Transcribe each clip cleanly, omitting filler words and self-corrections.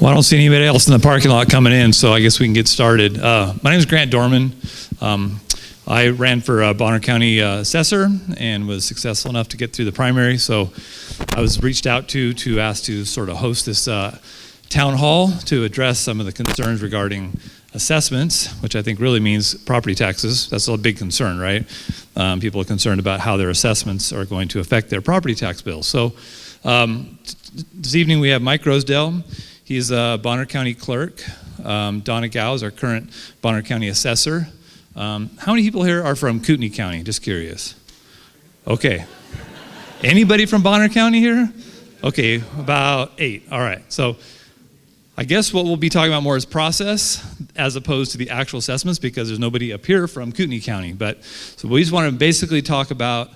Well, I don't see anybody else in the parking lot coming in, so I guess we can get started. My name is Grant Dorman. I ran for Bonner County assessor and was successful enough to get through the primary, so I was reached out to ask to sort of host this town hall to address some of the concerns regarding assessments, which I think really means property taxes. That's a big concern, right? People are concerned about how their assessments are going to affect their property tax bills. So this evening we have Mike Rosedale. He's a Bonner County Clerk. Donna Gow is our current Bonner County assessor. How many people here are from Kootenai County? Just curious. Okay. Anybody from Bonner County here? Okay, about 8. All right. So I guess what we'll be talking about more is process as opposed to the actual assessments, because there's nobody up here from Kootenai County. But so we just want to basically talk about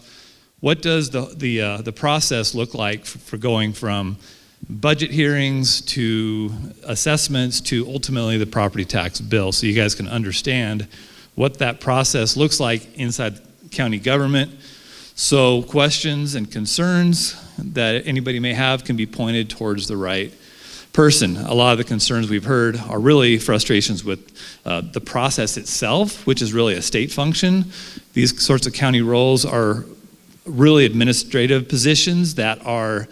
what does the process look like for going from budget hearings to assessments to ultimately the property tax bill, so you guys can understand what that process looks like inside county government. So questions and concerns that anybody may have can be pointed towards the right person. A lot of the concerns we've heard are really frustrations with the process itself, which is really a state function. These sorts of county roles are really administrative positions that are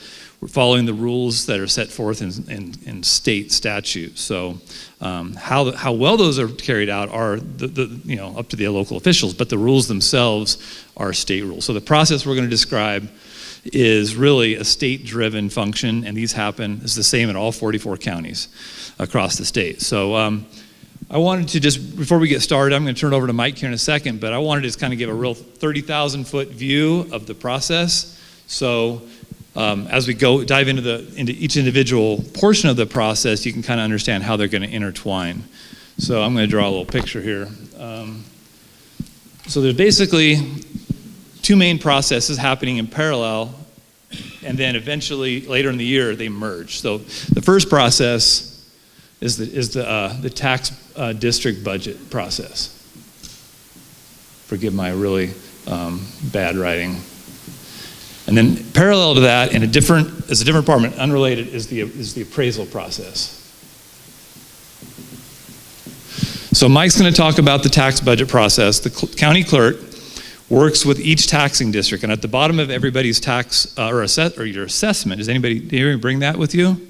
following the rules that are set forth in state statute. So how well those are carried out are up to the local officials, but the rules themselves are state rules. So the process we're going to describe is really a state-driven function, and these happen, it's the same in all 44 counties across the state. So I wanted to just, before we get started, I'm going to turn it over to Mike here in a second, but I wanted to just kind of give a real 30,000-foot view of the process. So as we dive into each individual portion of the process, you can kind of understand how they're going to intertwine. So I'm going to draw a little picture here. So there's basically two main processes happening in parallel, and then eventually later in the year they merge. So the first process is the tax district budget process. Forgive my really bad writing. And then parallel to that, in a different department, unrelated, is the appraisal process. So Mike's going to talk about the tax budget process. The county clerk works with each taxing district, and at the bottom of everybody's tax or your assessment, did anybody bring that with you?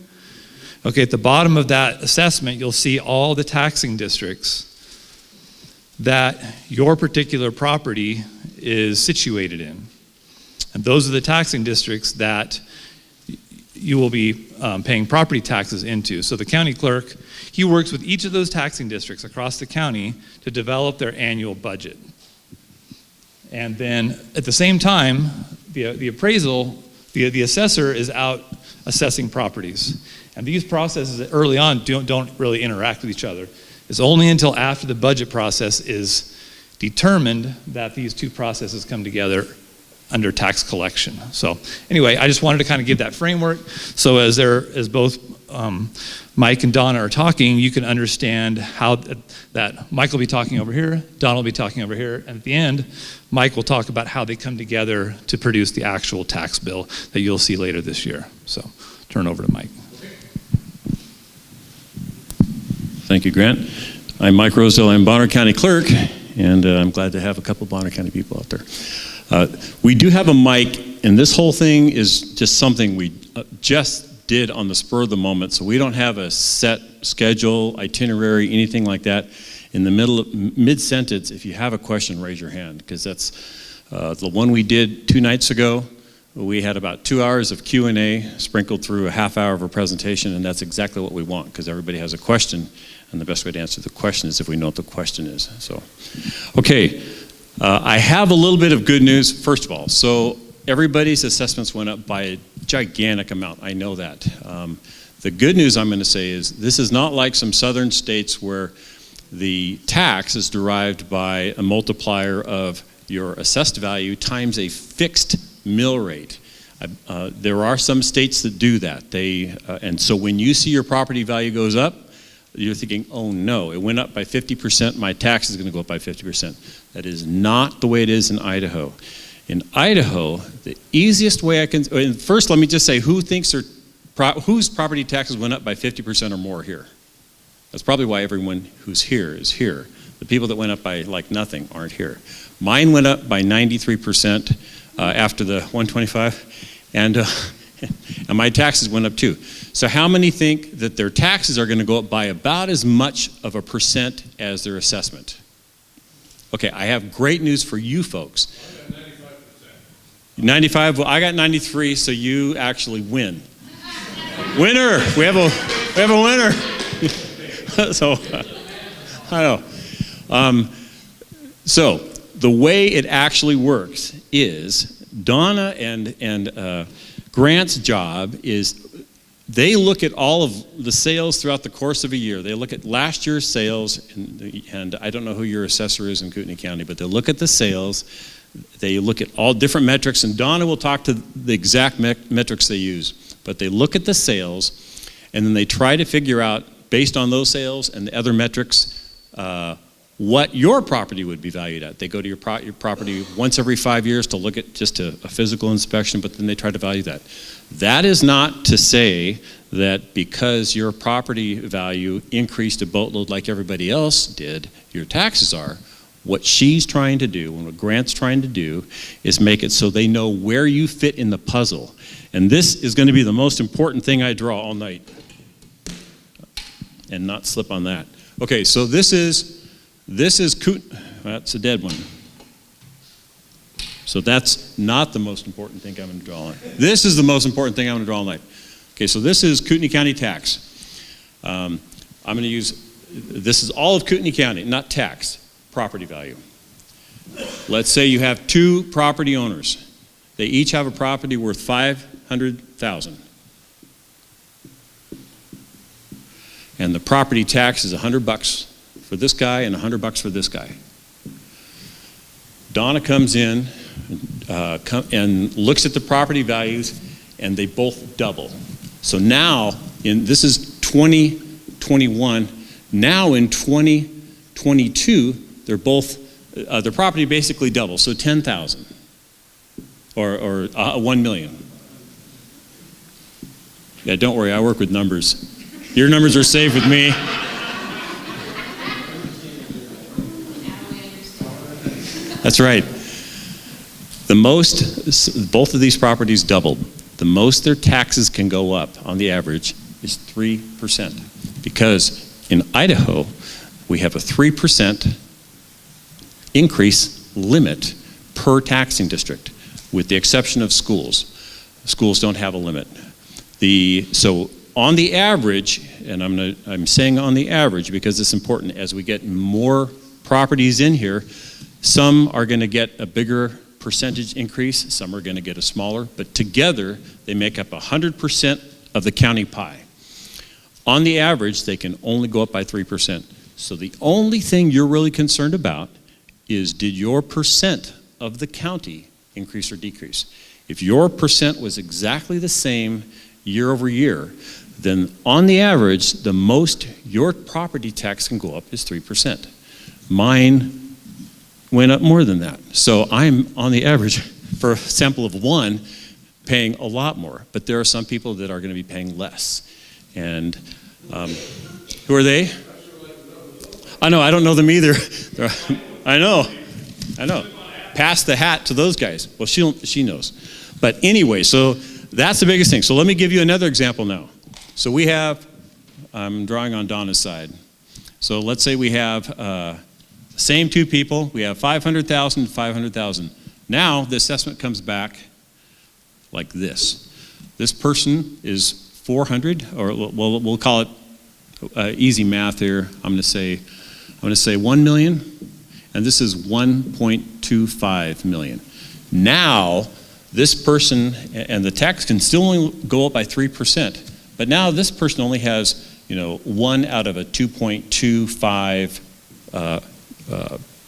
Okay, at the bottom of that assessment, you'll see all the taxing districts that your particular property is situated in. And those are the taxing districts that you will be paying property taxes into. So the county clerk, he works with each of those taxing districts across the county to develop their annual budget. And then at the same time, the appraisal, the assessor is out assessing properties. And these processes early on don't really interact with each other. It's only until after the budget process is determined that these two processes come together under tax collection. So anyway, I just wanted to kind of give that framework, so as both Mike and Donna are talking, you can understand how that Mike will be talking over here, Donna will be talking over here, and at the end, Mike will talk about how they come together to produce the actual tax bill that you'll see later this year. So turn over to Mike. Thank you, Grant. I'm Mike Rosedale. I'm Bonner County Clerk, and I'm glad to have a couple Bonner County people out there. We do have a mic, and this whole thing is just something we just did on the spur of the moment, so we don't have a set schedule, itinerary, anything like that. In the mid-sentence, if you have a question, raise your hand, because that's the one we did 2 nights ago. We had about 2 hours of Q&A sprinkled through a half hour of a presentation, and that's exactly what we want, because everybody has a question, and the best way to answer the question is if we know what the question is. So, okay. I have a little bit of good news, first of all. So everybody's assessments went up by a gigantic amount. I know that. The good news I'm going to say is this is not like some southern states where the tax is derived by a multiplier of your assessed value times a fixed mill rate. There are some states that do that. And so when you see your property value goes up, you're thinking, oh no, it went up by 50%, my tax is going to go up by 50%. That is not the way it is in Idaho. In Idaho, the easiest way first let me just say, who thinks their whose property taxes went up by 50% or more here? That's probably why everyone who's here is here. The people that went up by like nothing aren't here. Mine went up by 93% after the 125, and my taxes went up too. So how many think that their taxes are going to go up by about as much of a percent as their assessment? Okay, I have great news for you folks. I got 95%. 95, well, I got 93, so you actually win. Winner! We have a winner. So, I know. So, the way it actually works is Donna and Grant's job is they look at all of the sales throughout the course of a year. They look at last year's sales, and I don't know who your assessor is in Kootenai County, but they look at the sales. They look at all different metrics, and Donna will talk to the exact metrics they use. But they look at the sales, and then they try to figure out, based on those sales and the other metrics, what your property would be valued at. They go to your property once every 5 years to look at just a physical inspection, but then they try to value that. That is not to say that because your property value increased a boatload like everybody else did, your taxes are. What she's trying to do, and what Grant's trying to do, is make it so they know where you fit in the puzzle. And this is going to be the most important thing I draw all night. And not slip on that. Okay, so this is that's a dead one. So that's not the most important thing I'm going to draw on. This is the most important thing I'm going to draw all night. Okay, so this is Kootenai County tax. I'm going to use, this is all of Kootenai County, not tax, property value. Let's say you have two property owners. They each have a property worth $500,000. And the property tax is $100 for this guy and $100 for this guy. Donna comes in and looks at the property values, and they both double. So now, this is 2021. Now in 2022, they're both their property basically doubles. So 10,000 or 1 million. Yeah, don't worry, I work with numbers. Your numbers are safe with me. That's right. Both of these properties doubled. The most their taxes can go up on the average is 3%. Because in Idaho, we have a 3% increase limit per taxing district, with the exception of schools. Schools don't have a limit. So on the average, and I'm saying on the average because it's important, as we get more properties in here, some are going to get a bigger percentage increase, some are going to get a smaller, but together they make up 100% of the county pie. On the average, they can only go up by 3%. So the only thing you're really concerned about is, did your percent of the county increase or decrease? If your percent was exactly the same year over year, then on the average, the most your property tax can go up is 3%. Mine went up more than that. So I'm, on the average, for a sample of one, paying a lot more. But there are some people that are going to be paying less. And who are they? I know, I don't know them either. I know. Pass the hat to those guys. Well, she knows. But anyway, so that's the biggest thing. So let me give you another example now. So we have, I'm drawing on Donna's side. So let's say we have same two people. We have 500,000, 500,000. Now the assessment comes back like this. This person is 400, or we'll call it easy math here. I'm going to say 1 million, and this is 1.25 million. Now this person, and the tax can still only go up by 3%, but now this person only has, 1 out of a 2.25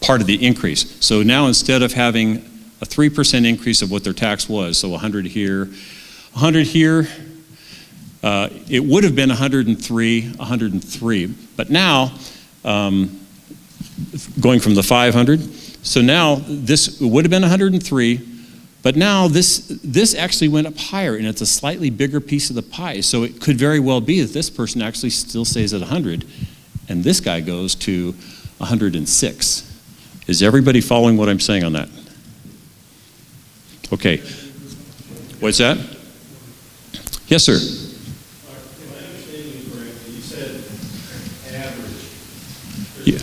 part of the increase. So now instead of having a 3% increase of what their tax was, so 100 here, 100 here, it would have been 103, but now, going from the 500, so now this would have been 103, But now this actually went up higher, and it's a slightly bigger piece of the pie. So it could very well be that this person actually still stays at 100, and this guy goes to 106. Is everybody following what I'm saying on that? Okay. What's that? Yes, sir. If my understanding is correct, you said average. Yeah.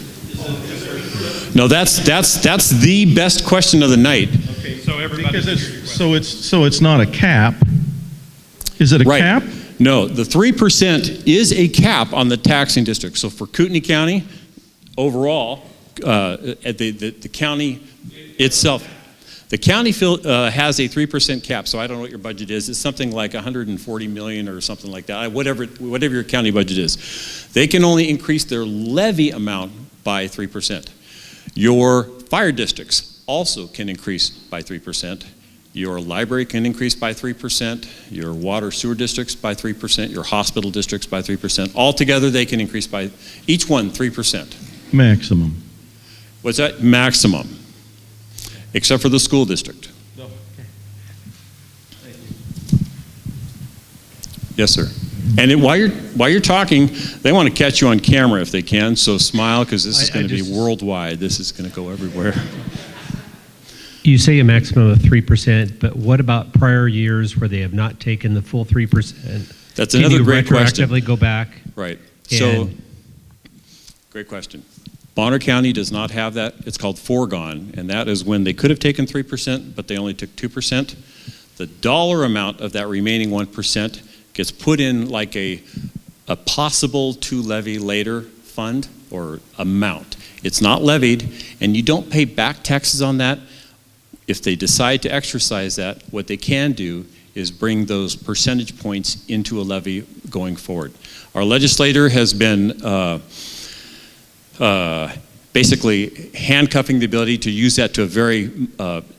No, that's the best question of the night. Okay, so everybody. So it's not a cap. Is it a Right. cap? No, the 3% is a cap on the taxing district. So for Kootenai County, overall, at the county itself, the county has a 3% cap. So I don't know what your budget is. It's something like 140 million or something like that. Whatever your county budget is, they can only increase their levy amount by 3%. Your fire districts also can increase by 3%. Your library can increase by 3%, your water sewer districts by 3%, your hospital districts by 3%. Altogether, they can increase by, each one, 3%. Maximum. What's that? Maximum. Except for the school district. No. Okay. Thank you. Yes, sir. And while you're talking, they want to catch you on camera if they can, so smile, because this is going to be worldwide. This is going to go everywhere. You say a maximum of 3%, but what about prior years where they have not taken the full 3%? That's another great question. Can you retroactively go back? Right. So, great question. Bonner County does not have that. It's called foregone, and that is when they could have taken 3%, but they only took 2%. The dollar amount of that remaining 1% gets put in like a possible to levy later fund or amount. It's not levied, and you don't pay back taxes on that. If they decide to exercise that, what they can do is bring those percentage points into a levy going forward. Our legislator has been basically handcuffing the ability to use that to a very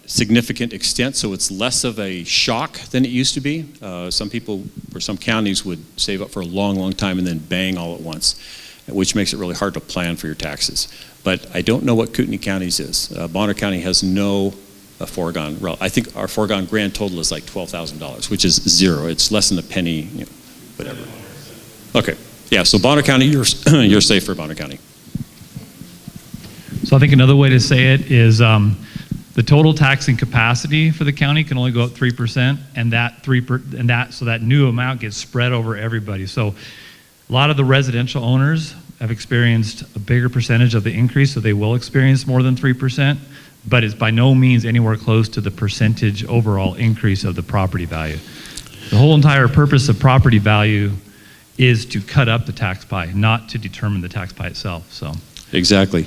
significant extent, so it's less of a shock than it used to be. Some people or some counties would save up for a long, long time and then bang all at once, which makes it really hard to plan for your taxes. But I don't know what Kootenai County's is. Bonner County has no foregone. I think our foregone grand total is like $12,000, which is zero. It's less than a penny, whatever. Okay, yeah. So Bonner County, you're safe for Bonner County. So I think another way to say it is the total taxing capacity for the county can only go up 3%, and so that new amount gets spread over everybody. So a lot of the residential owners have experienced a bigger percentage of the increase, so they will experience more than 3%. But it's by no means anywhere close to the percentage overall increase of the property value. The whole entire purpose of property value is to cut up the tax pie, not to determine the tax pie itself. So exactly.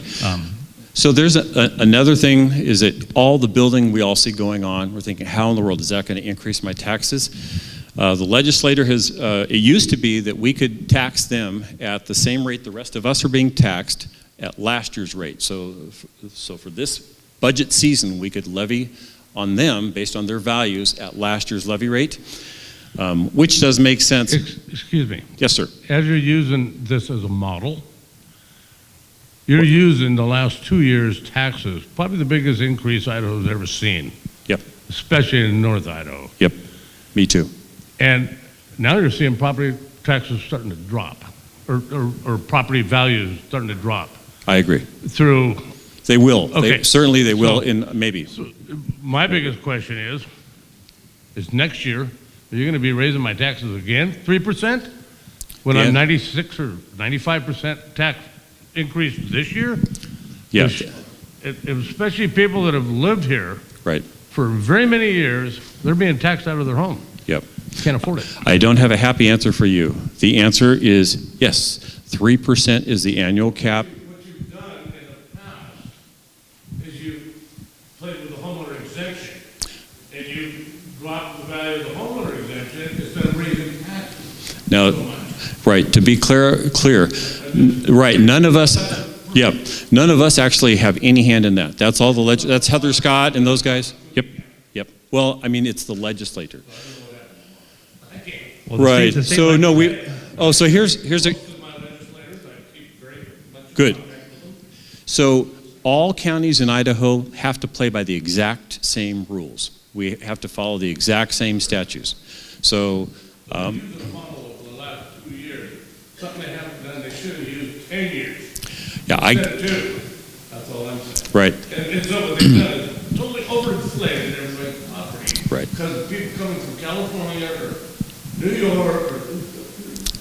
So there's another thing is that all the building we all see going on, we're thinking, how in the world is that going to increase my taxes? The legislator has, it used to be that we could tax them at the same rate the rest of us are being taxed at last year's rate. So for this budget season, we could levy on them based on their values at last year's levy rate, which does make sense. Excuse me. Yes, sir. As you're using this as a model, you're using the last 2 years' taxes, probably the biggest increase Idaho's ever seen. Yep. Especially in North Idaho. Yep. Me too. And now you're seeing property taxes starting to drop, or property values starting to drop. I agree. Through. They will. Okay. Certainly they will, So- in maybe. So my biggest question is next year, are you going to be raising my taxes again, 3%? When Yeah. I'm 96 or 95% tax increase this year? Yeah. Especially people that have lived here Right. for very many years, they're being taxed out of their home. Yep. Can't afford it. I don't have a happy answer for you. The answer is yes, 3% is the annual cap. What you've done in the past is you played with the homeowner exemption, and you dropped the value of the homeowner exemption instead of raising taxes. Now, right, to be clear, right, none of us actually have any hand in that. That's all that's Heather Scott and those guys. Yep. Well, I mean, it's the legislator. well, the Right, state so no, so here's a, good. So all counties in Idaho have to play by the exact same rules. We have to follow the exact same statutes. So, They've used the funnel for the last 2 years. Something they haven't done, they should have used 10 years. yeah, Instead of 2. That's all I'm saying. right, And so what they've done is totally overinflated everybody's property. Right. Because people coming from California or New York, or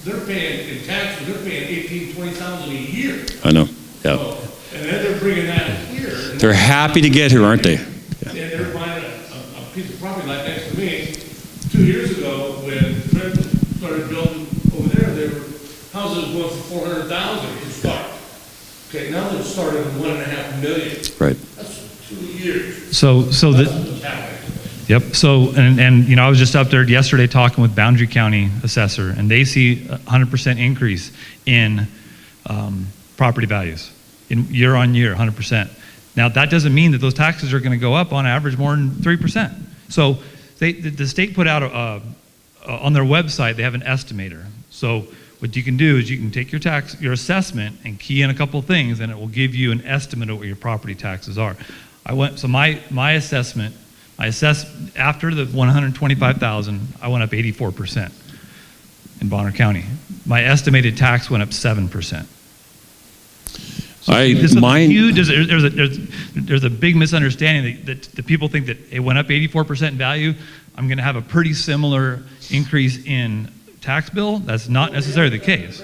they're paying, in taxes, they're paying 18, 20,000 a year. I know, yeah. So, and then they're bringing that here. And They're happy to get here, aren't they? And they're buying a piece of property like next to me. 2 years ago, when Trent started building over there were houses going for 400,000 to start. Okay, now they're starting at 1.5 million. Right. That's 2 years. So That's what's happening. Yep. So, and you know, I was just up there yesterday talking with Boundary County assessor, and they see a 100% increase in property values in year on year, 100%. Now, that doesn't mean that those taxes are going to go up on average more than 3%. So, the state put out on their website, they have an estimator. So, what you can do is you can take your assessment and key in a couple things, and it will give you an estimate of what your property taxes are. My assessment. I assessed after the 125,000, I went up 84% in Bonner County. My estimated tax went up 7%. There's a big misunderstanding that the people think that it went up 84% in value. I'm going to have a pretty similar increase in tax bill. That's not necessarily the case.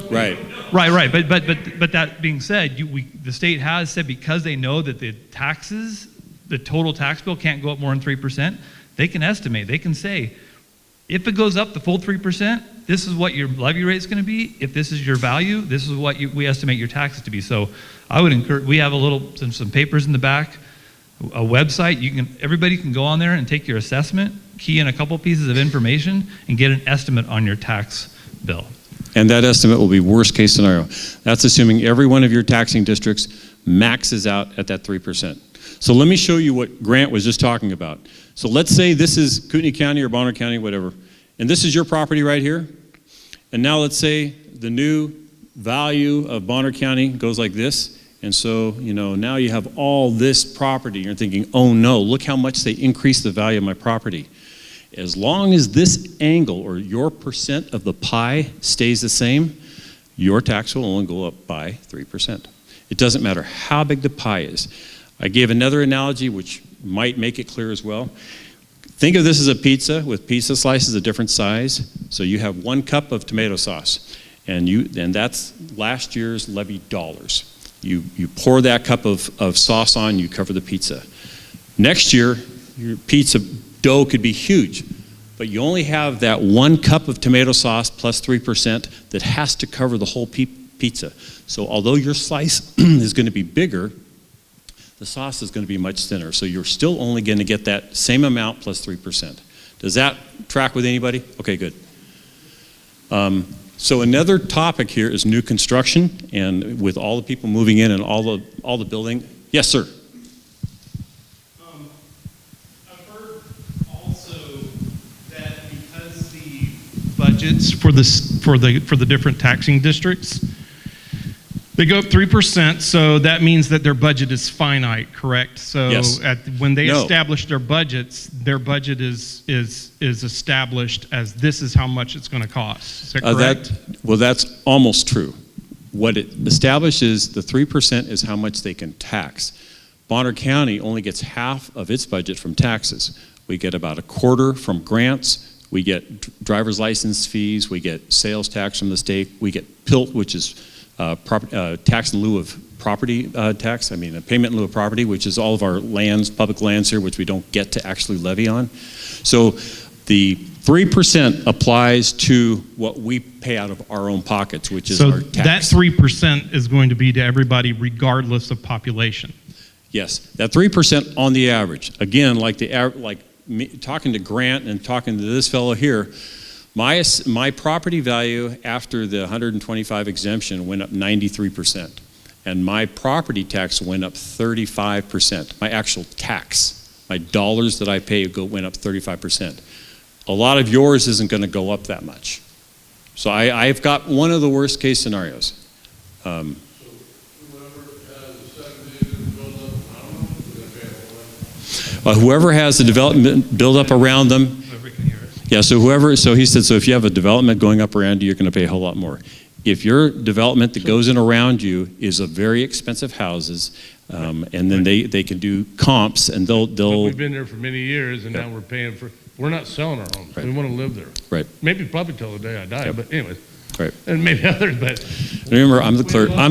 Right. Right. But that being said, the state has said because they know that the total tax bill can't go up more than 3%, they can estimate. They can say, if it goes up the full 3%, this is what your levy rate is going to be. If this is your value, this is what we estimate your taxes to be. So I would encourage, we have some papers in the back, a website. Everybody can go on there and take your assessment, key in a couple pieces of information, and get an estimate on your tax bill. And that estimate will be worst case scenario. That's assuming every one of your taxing districts maxes out at that 3%. So let me show you what Grant was just talking about. So let's say this is Kootenai County or Bonner County, whatever, and this is your property right here. And now let's say the new value of Bonner County goes like this. And so, now you have all this property. You're thinking, oh no, look how much they increased the value of my property. As long as this angle or your percent of the pie stays the same, your tax will only go up by 3%. It doesn't matter how big the pie is. I gave another analogy which might make it clear as well. Think of this as a pizza with pizza slices of different size. So you have 1 cup of tomato sauce, and that's last year's levied dollars. You pour that cup of sauce on, you cover the pizza. Next year, your pizza dough could be huge, but you only have that 1 cup of tomato sauce plus 3% that has to cover the whole pizza. So although your slice is going to be bigger, the sauce is going to be much thinner. So you're still only going to get that same amount plus 3%. Does that track with anybody? Okay, good. So another topic here is new construction, and with all the people moving in and all the building. Yes, sir. I've heard also that because the budgets for the different taxing districts, they go up 3%, so that means that their budget is finite, correct? So yes. When they No. establish their budgets, their budget is established as this is how much it's going to cost. Is that correct? That's almost true. What it establishes, the 3% is how much they can tax. Bonner County only gets half of its budget from taxes. We get about 1/4 from grants. We get driver's license fees. We get sales tax from the state. We get PILT, which is tax in lieu of property tax, a payment in lieu of property, which is all of our lands, public lands here, which we don't get to actually levy on. So the 3% applies to what we pay out of our own pockets, which is our tax. That 3% is going to be to everybody regardless of population. Yes, that 3% on the average. Again, talking to Grant and talking to this fellow here, my property value after the 125 exemption went up 93%, and my property tax went up 35%. My actual tax, my dollars that I pay went up 35%. A lot of yours isn't going to go up that much. So I've got one of the worst case scenarios. Whoever has the development build up around them, Whoever can hear it. yeah, so he said, so if you have a development going up around you, you're going to pay a whole lot more. If your development that goes in around you is a very expensive houses, and then they can do comps, and But they'll we've been there for many years, and now we're paying for, we're not selling our homes. Right. We want to live there. Right. Maybe probably till the day I die, Yep. but anyways. Right. And maybe others, but. Remember, I'm the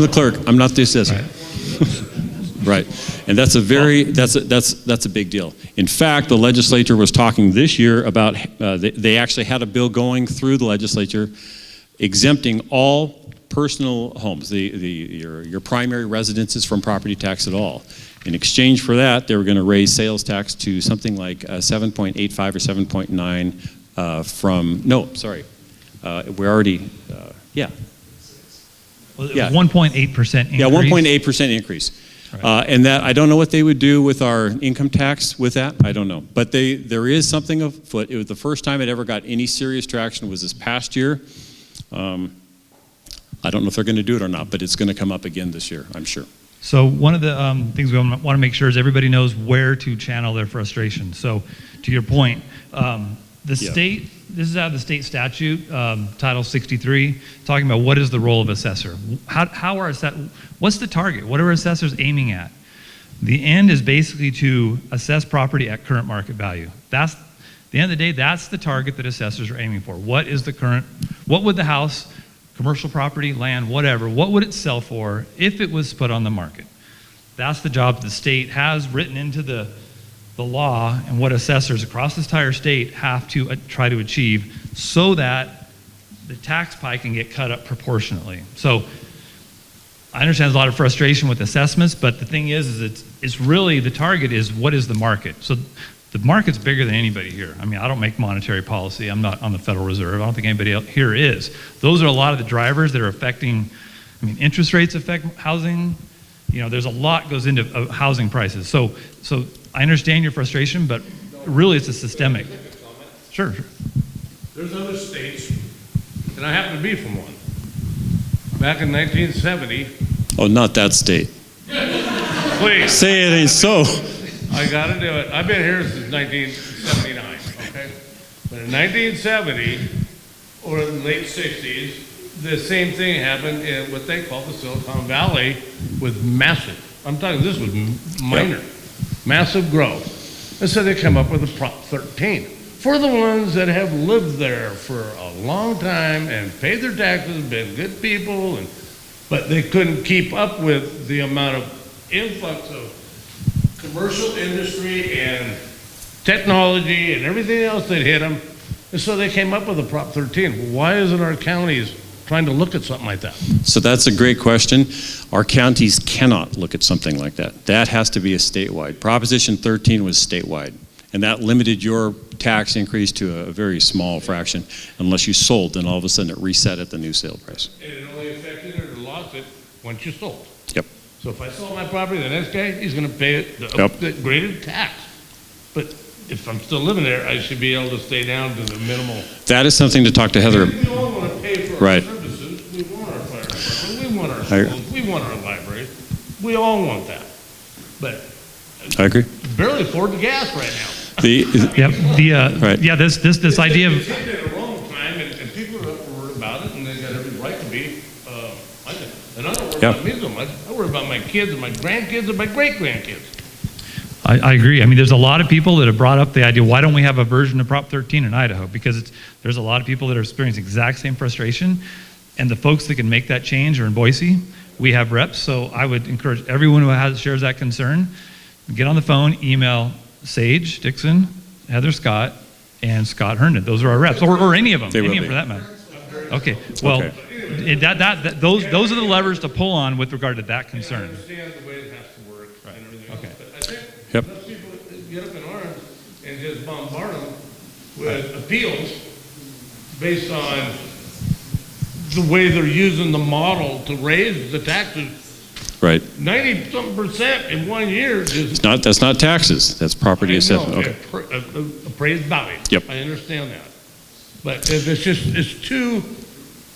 clerk. I'm not the assessor. Right. And that's a big deal. In fact, the legislature was talking this year about, they actually had a bill going through the legislature exempting all personal homes, your primary residences from property tax at all. In exchange for that, they were going to raise sales tax to something like 7.85 or 7.9 from, no, sorry. We're already, yeah. Well, it Yeah. was 1.8% increase. Yeah, 1.8% increase. And that, I don't know what they would do with our income tax with that. I don't know. But there is something afoot. It was the first time it ever got any serious traction was this past year. I don't know if they're going to do it or not, but it's going to come up again this year, I'm sure. So one of the things we want to make sure is everybody knows where to channel their frustration. So to your point, the state, this is out of the state statute, Title 63, talking about what is the role of assessor. What's the target? What are assessors aiming at? The end is basically to assess property at current market value. At the end of the day, that's the target that assessors are aiming for. What would the house, commercial property, land, whatever, what would it sell for if it was put on the market? That's the job the state has written into the law, and what assessors across this entire state have to try to achieve so that the tax pie can get cut up proportionately. So I understand there's a lot of frustration with assessments, but the thing is it's really the target is what is the market. So the market's bigger than anybody here. I mean, I don't make monetary policy. I'm not on the Federal Reserve. I don't think anybody else here is. Those are a lot of the drivers that are affecting, I mean, interest rates affect housing. You know, there's a lot goes into housing prices. So I understand your frustration, but really it's a systemic. Sure. There's other states, and I happen to be from one. Back in 1970. Oh, not that state. Please. Say it ain't so. I got to do it. I've been here since 1979, okay? But in 1970, or in the late 60s, the same thing happened in what they call the Silicon Valley with massive, I'm talking this was minor, massive growth. And so they come up with a Prop 13 for the ones that have lived there for a long time and paid their taxes, been good people, but they couldn't keep up with the amount of influx of commercial industry and technology and everything else that hit them. And so they came up with a Prop 13. Why isn't our counties trying to look at something like that? So that's a great question. Our counties cannot look at something like that. That has to be a statewide. Proposition 13 was statewide, and that limited your tax increase to a very small fraction. Unless you sold, then all of a sudden it reset at the new sale price. And it only affected or lost it once you sold. Yep. So if I sold my property, the next guy, he's going to pay the upgraded tax. But if I'm still living there, I should be able to stay down to the minimal. That is something to talk to Heather. We all want to pay for our services. We want our fire department. We want our schools. We want our libraries. We all want that. But I agree. barely afford the gas right now. This idea of It's hit at a wrong time, and people are upward about it, and they got every right to be. And I don't worry about me so much. I worry about my kids and my grandkids and my great-grandkids. I agree. I mean, there's a lot of people that have brought up the idea, why don't we have a version of Prop 13 in Idaho? Because there's a lot of people that are experiencing the exact same frustration, and the folks that can make that change are in Boise. We have reps, so I would encourage everyone who shares that concern, get on the phone, email Sage Dixon, Heather Scott, and Scott Herndon. Those are our reps, or any of them, for that matter. Okay, well, those are the levers to pull on with regard to that concern. I understand the way it has to work and everything else, but I think Yep. most people get up in arms and just bombard them with appeals based on the way they're using the model to raise the taxes. Right. 90-something% in 1 year is That's not taxes. That's property assessment. Okay. appraised value. Yep. I understand that. But it's too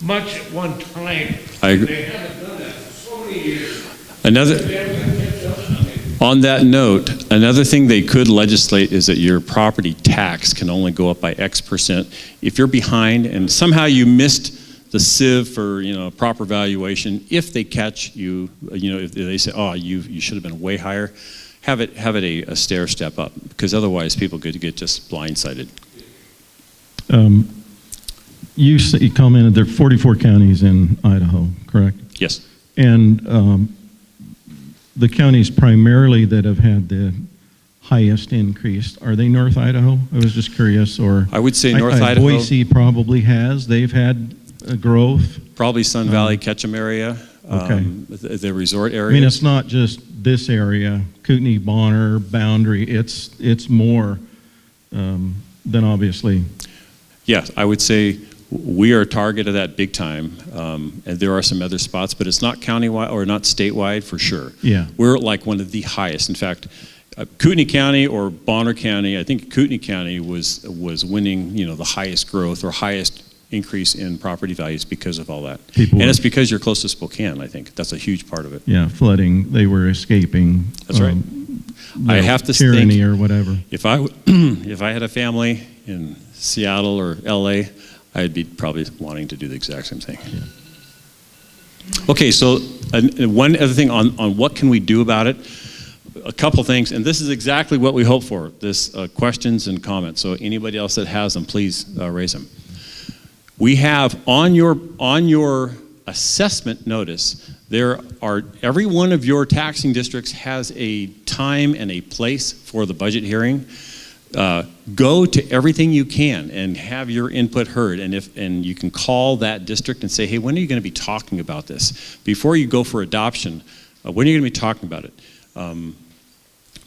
much at one time. I agree. They haven't done that for so many years. Another. They haven't catch up. I mean, On that note, another thing they could legislate is that your property tax can only go up by X percent. If you're behind and somehow you missed the sieve for, proper valuation, if they catch you, if they say, oh, you should have been way higher, have it a stair step up, because otherwise people could get just blindsided. You commented there are 44 counties in Idaho, correct? Yes. And the counties primarily that have had the highest increase, are they North Idaho? I was just curious. Or I would say North Idaho. Boise probably has. They've had a growth. Probably Sun Valley, Ketchum area, okay. The resort areas. I mean, it's not just this area, Kootenai, Bonner, Boundary. It's more than obviously. Yes, I would say we are a target of that big time, and there are some other spots, but it's not countywide or not statewide for sure. Yeah. We're like one of the highest. In fact, Kootenai County or Bonner County, I think Kootenai County was winning, the highest growth or highest increase in property values because of all that. And it's because you're close to Spokane, I think. That's a huge part of it. Yeah, flooding. They were escaping. That's right. I have to tyranny think, or whatever. If I had a family in Seattle or LA, I'd be probably wanting to do the exact same thing. Yeah. Okay, so one other thing on what can we do about it? A couple things, and this is exactly what we hope for, this questions and comments. So anybody else that has them, please raise them. We have on your assessment notice, every one of your taxing districts has a time and a place for the budget hearing. Go to everything you can and have your input heard, and you can call that district and say, hey, when are you going to be talking about this? Before you go for adoption, when are you going to be talking about it?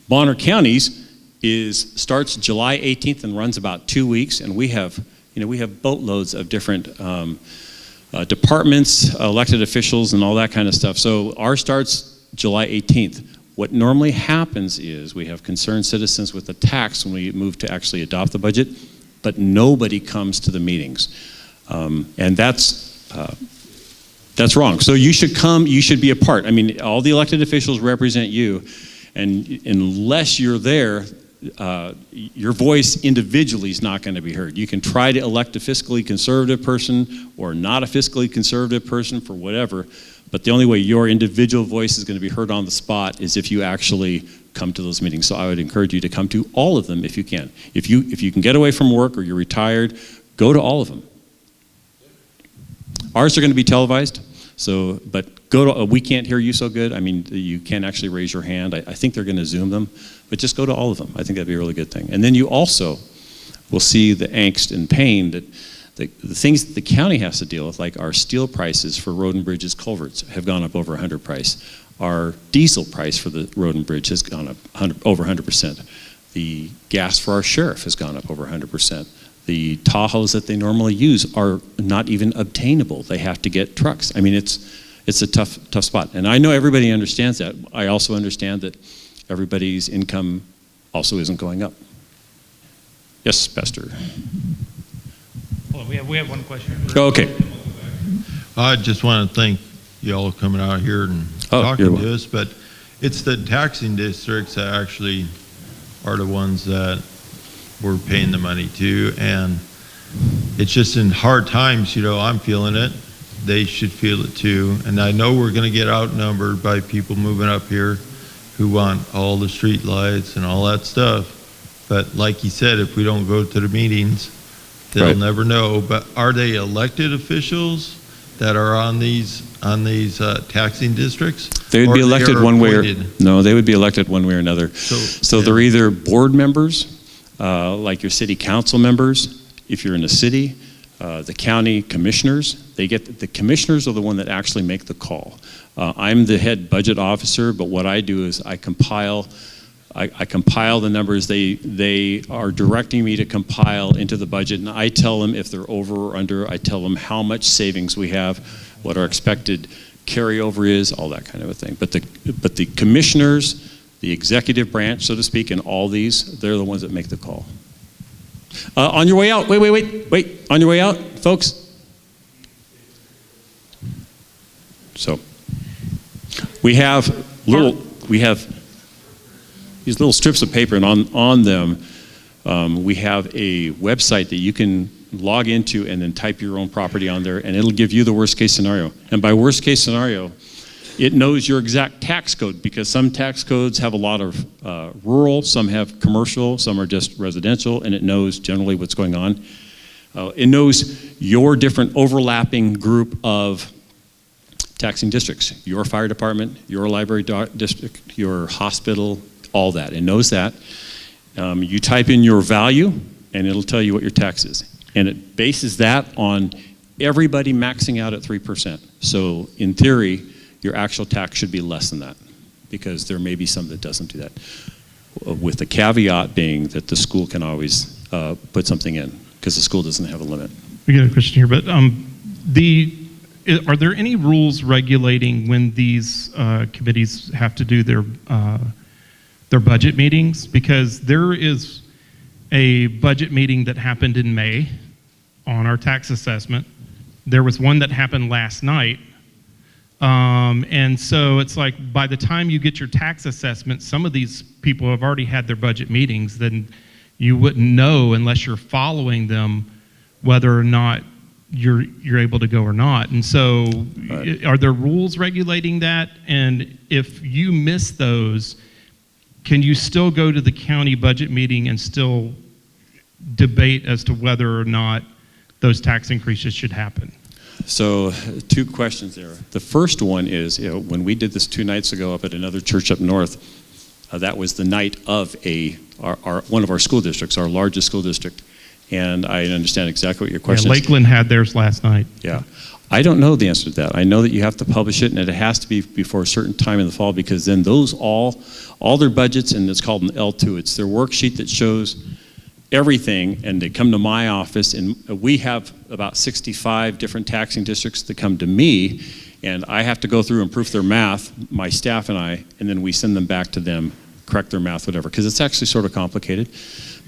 Bonner County's starts July 18th and runs about 2 weeks, and we have boatloads of different departments, elected officials, and all that kind of stuff. So ours starts July 18th. What normally happens is we have concerned citizens with the tax when we move to actually adopt the budget, but nobody comes to the meetings. And that's wrong. So you should come, you should be a part. I mean, all the elected officials represent you, and unless you're there, your voice individually is not going to be heard. You can try to elect a fiscally conservative person or not a fiscally conservative person for whatever, but the only way your individual voice is going to be heard on the spot is if you actually come to those meetings. So I would encourage you to come to all of them if you can. If you can get away from work or you're retired, go to all of them. Ours are going to be televised, but go to, we can't hear you so good. I mean, you can't actually raise your hand. I think they're going to Zoom them, but just go to all of them. I think that'd be a really good thing. And then you also will see the angst and pain that the things that the county has to deal with, like our steel prices for road and bridges culverts have gone up over 100 price. Our diesel price for the road and bridge has gone up over 100%. The gas for our sheriff has gone up over 100%. The Tahoes that they normally use are not even obtainable. They have to get trucks. I mean, it's a tough spot. And I know everybody understands that. I also understand that everybody's income also isn't going up. Yes, Pastor. Well, we have one question. Oh, okay. I just want to thank you all coming out here and talking to us, but it's the taxing districts that actually are the ones that we're paying the money to, and it's just in hard times, I'm feeling it. They should feel it too, and I know we're going to get outnumbered by people moving up here who want all the street lights and all that stuff, but like you said, if we don't go to the meetings, they'll never know. But are they elected officials that are on these taxing districts? They would be elected one way they would be elected one way or another. So they're either board members, like your city council members, if you're in a city, the county commissioners. The commissioners are the one that actually make the call. I'm the head budget officer, but what I do is I compile the numbers. They are directing me to compile into the budget, and I tell them if they're over or under. I tell them how much savings we have, what our expected carryover is, all that kind of a thing. But the commissioners, the executive branch, so to speak, and all these, they're the ones that make the call. On your way out, wait, on your way out, folks. We have these little strips of paper, and on them, we have a website that you can log into and then type your own property on there, and it'll give you the worst case scenario. And by worst case scenario, it knows your exact tax code, because some tax codes have a lot of rural, some have commercial, some are just residential, and it knows generally what's going on. It knows your different overlapping group of taxing districts, your fire department, your library district, your hospital, all that. It knows that. You type in your value, and it'll tell you what your tax is. And it bases that on everybody maxing out at 3%. So in theory, your actual tax should be less than that, because there may be some that doesn't do that. With the caveat being that the school can always put something in, because the school doesn't have a limit. We got a question here, but are there any rules regulating when these committees have to do their budget meetings? Because there is a budget meeting that happened in May on our tax assessment. There was one that happened last night. And so it's like, by the time you get your tax assessment, some of these people have already had their budget meetings, then you wouldn't know unless you're following them whether or not you're able to go or not. And so are there rules regulating that? And if you miss those, can you still go to the county budget meeting and still debate as to whether or not those tax increases should happen? So 2 questions there. The first one is, when we did this 2 nights ago up at another church up north, that was the night of one of our school districts, our largest school district. And I understand exactly what your question is. Lakeland had theirs last night. Yeah. I don't know the answer to that. I know that you have to publish it, and it has to be before a certain time in the fall, because then those all their budgets, and it's called an L2. It's their worksheet that shows everything, and they come to my office, and we have about 65 different taxing districts that come to me, and I have to go through and proof their math, my staff and I, and then we send them back to them, correct their math, whatever, because it's actually sort of complicated.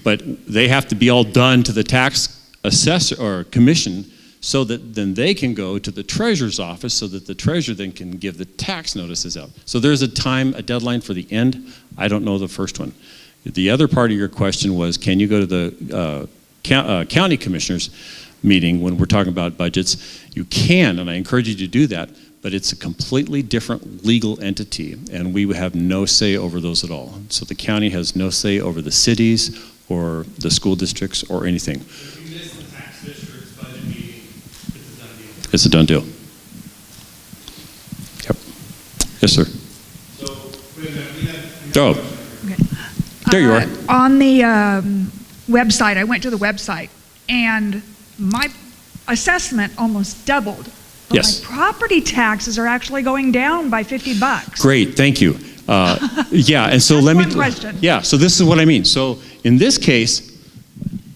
But they have to be all done to the tax assessor or commission, so that then they can go to the treasurer's office, so that the treasurer then can give the tax notices out. So there's a deadline for the end. I don't know the first one. The other part of your question was, can you go to the county commissioners meeting when we're talking about budgets? You can, and I encourage you to do that, but it's a completely different legal entity, and we have no say over those at all. So the county has no say over the cities or the school districts or anything. If you miss the tax district's budget meeting, It's a done deal. Yep. Yes, sir. So, wait a minute, we have Oh, there you are. On the website, I went to the website, and my assessment almost doubled. But Yes. my property taxes are actually going down by $50. Great, thank you. Yeah, and so That's let me. one question. Yeah, so this is what I mean. So in this case,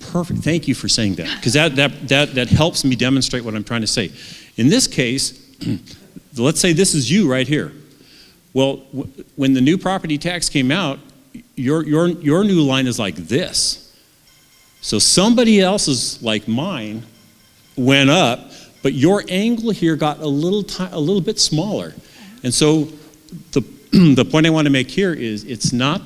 perfect. Thank you for saying that, because that helps me demonstrate what I'm trying to say. In this case, let's say this is you right here. Well, when the new property tax came out, your new line is like this. So somebody else's, like mine, went up, but your angle here got a little bit smaller. And so the point I want to make here is, it's not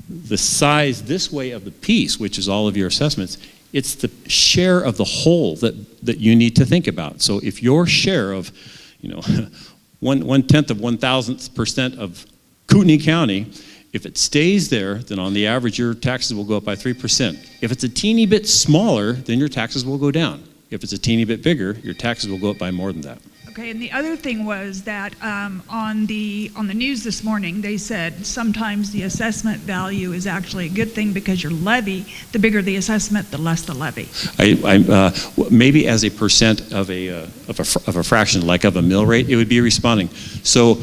the size this way of the piece, which is all of your assessments. It's the share of the whole that you need to think about. So if your share of, 1/10 of 1,000% of Kootenai County, if it stays there, then on the average your taxes will go up by 3%. If it's a teeny bit smaller, then your taxes will go down. If it's a teeny bit bigger, your taxes will go up by more than that. Okay, and the other thing was that on the news this morning, they said sometimes the assessment value is actually a good thing, because your levy, the bigger the assessment, the less the levy. Maybe as a percent of a fraction, like of a mill rate, it would be responding. So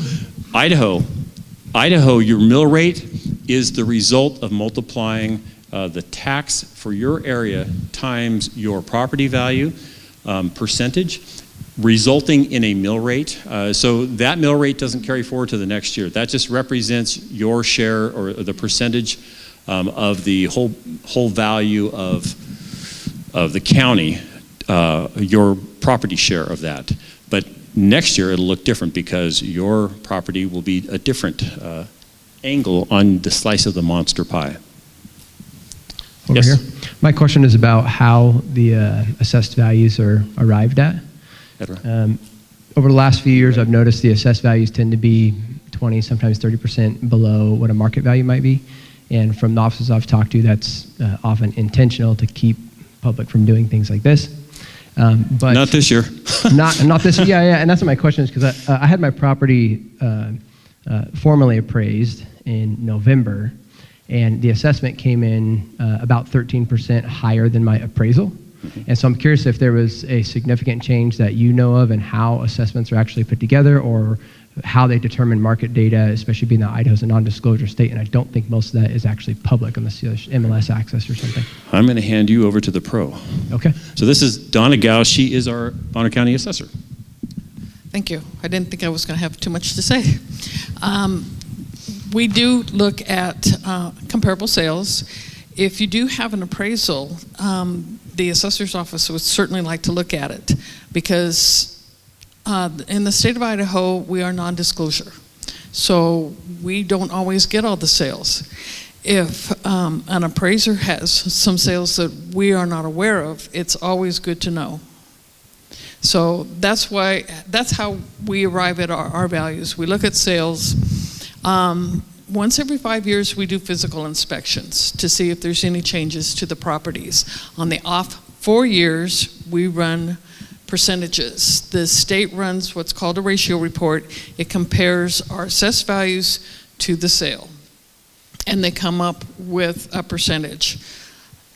Idaho, your mill rate is the result of multiplying the tax for your area times your property value percentage, resulting in a mill rate. So that mill rate doesn't carry forward to the next year. That just represents your share, or the percentage of the whole value of the county, your property share of that. But next year it'll look different, because your property will be a different angle on the slice of the monster pie. Over Yes. here. My question is about how the assessed values are arrived at. Edward? Over the last few years, I've noticed the assessed values tend to be 20, sometimes 30% below what a market value might be. And from the offices I've talked to, that's often intentional to keep public from doing things like this. But Not this year. not this. Yeah, and that's what my question is, because I had my property formally appraised in November, and the assessment came in about 13% higher than my appraisal. And so I'm curious if there was a significant change that you know of and how assessments are actually put together, or how they determine market data, especially being that Idaho's a non-disclosure state, and I don't think most of that is actually public unless you have MLS access or something. I'm going to hand you over to the pro. Okay. So this is Donna Gow. She is our Bonner County assessor. Thank you. I didn't think I was going to have too much to say. We do look at comparable sales. If you do have an appraisal, the assessor's office would certainly like to look at it, because in the state of Idaho, we are non-disclosure. So we don't always get all the sales. If an appraiser has some sales that we are not aware of, it's always good to know. So that's how we arrive at our values. We look at sales. Once every 5 years, we do physical inspections to see if there's any changes to the properties. On the off 4 years, we run percentages. The state runs what's called a ratio report. It compares our assessed values to the sale, and they come up with a percentage.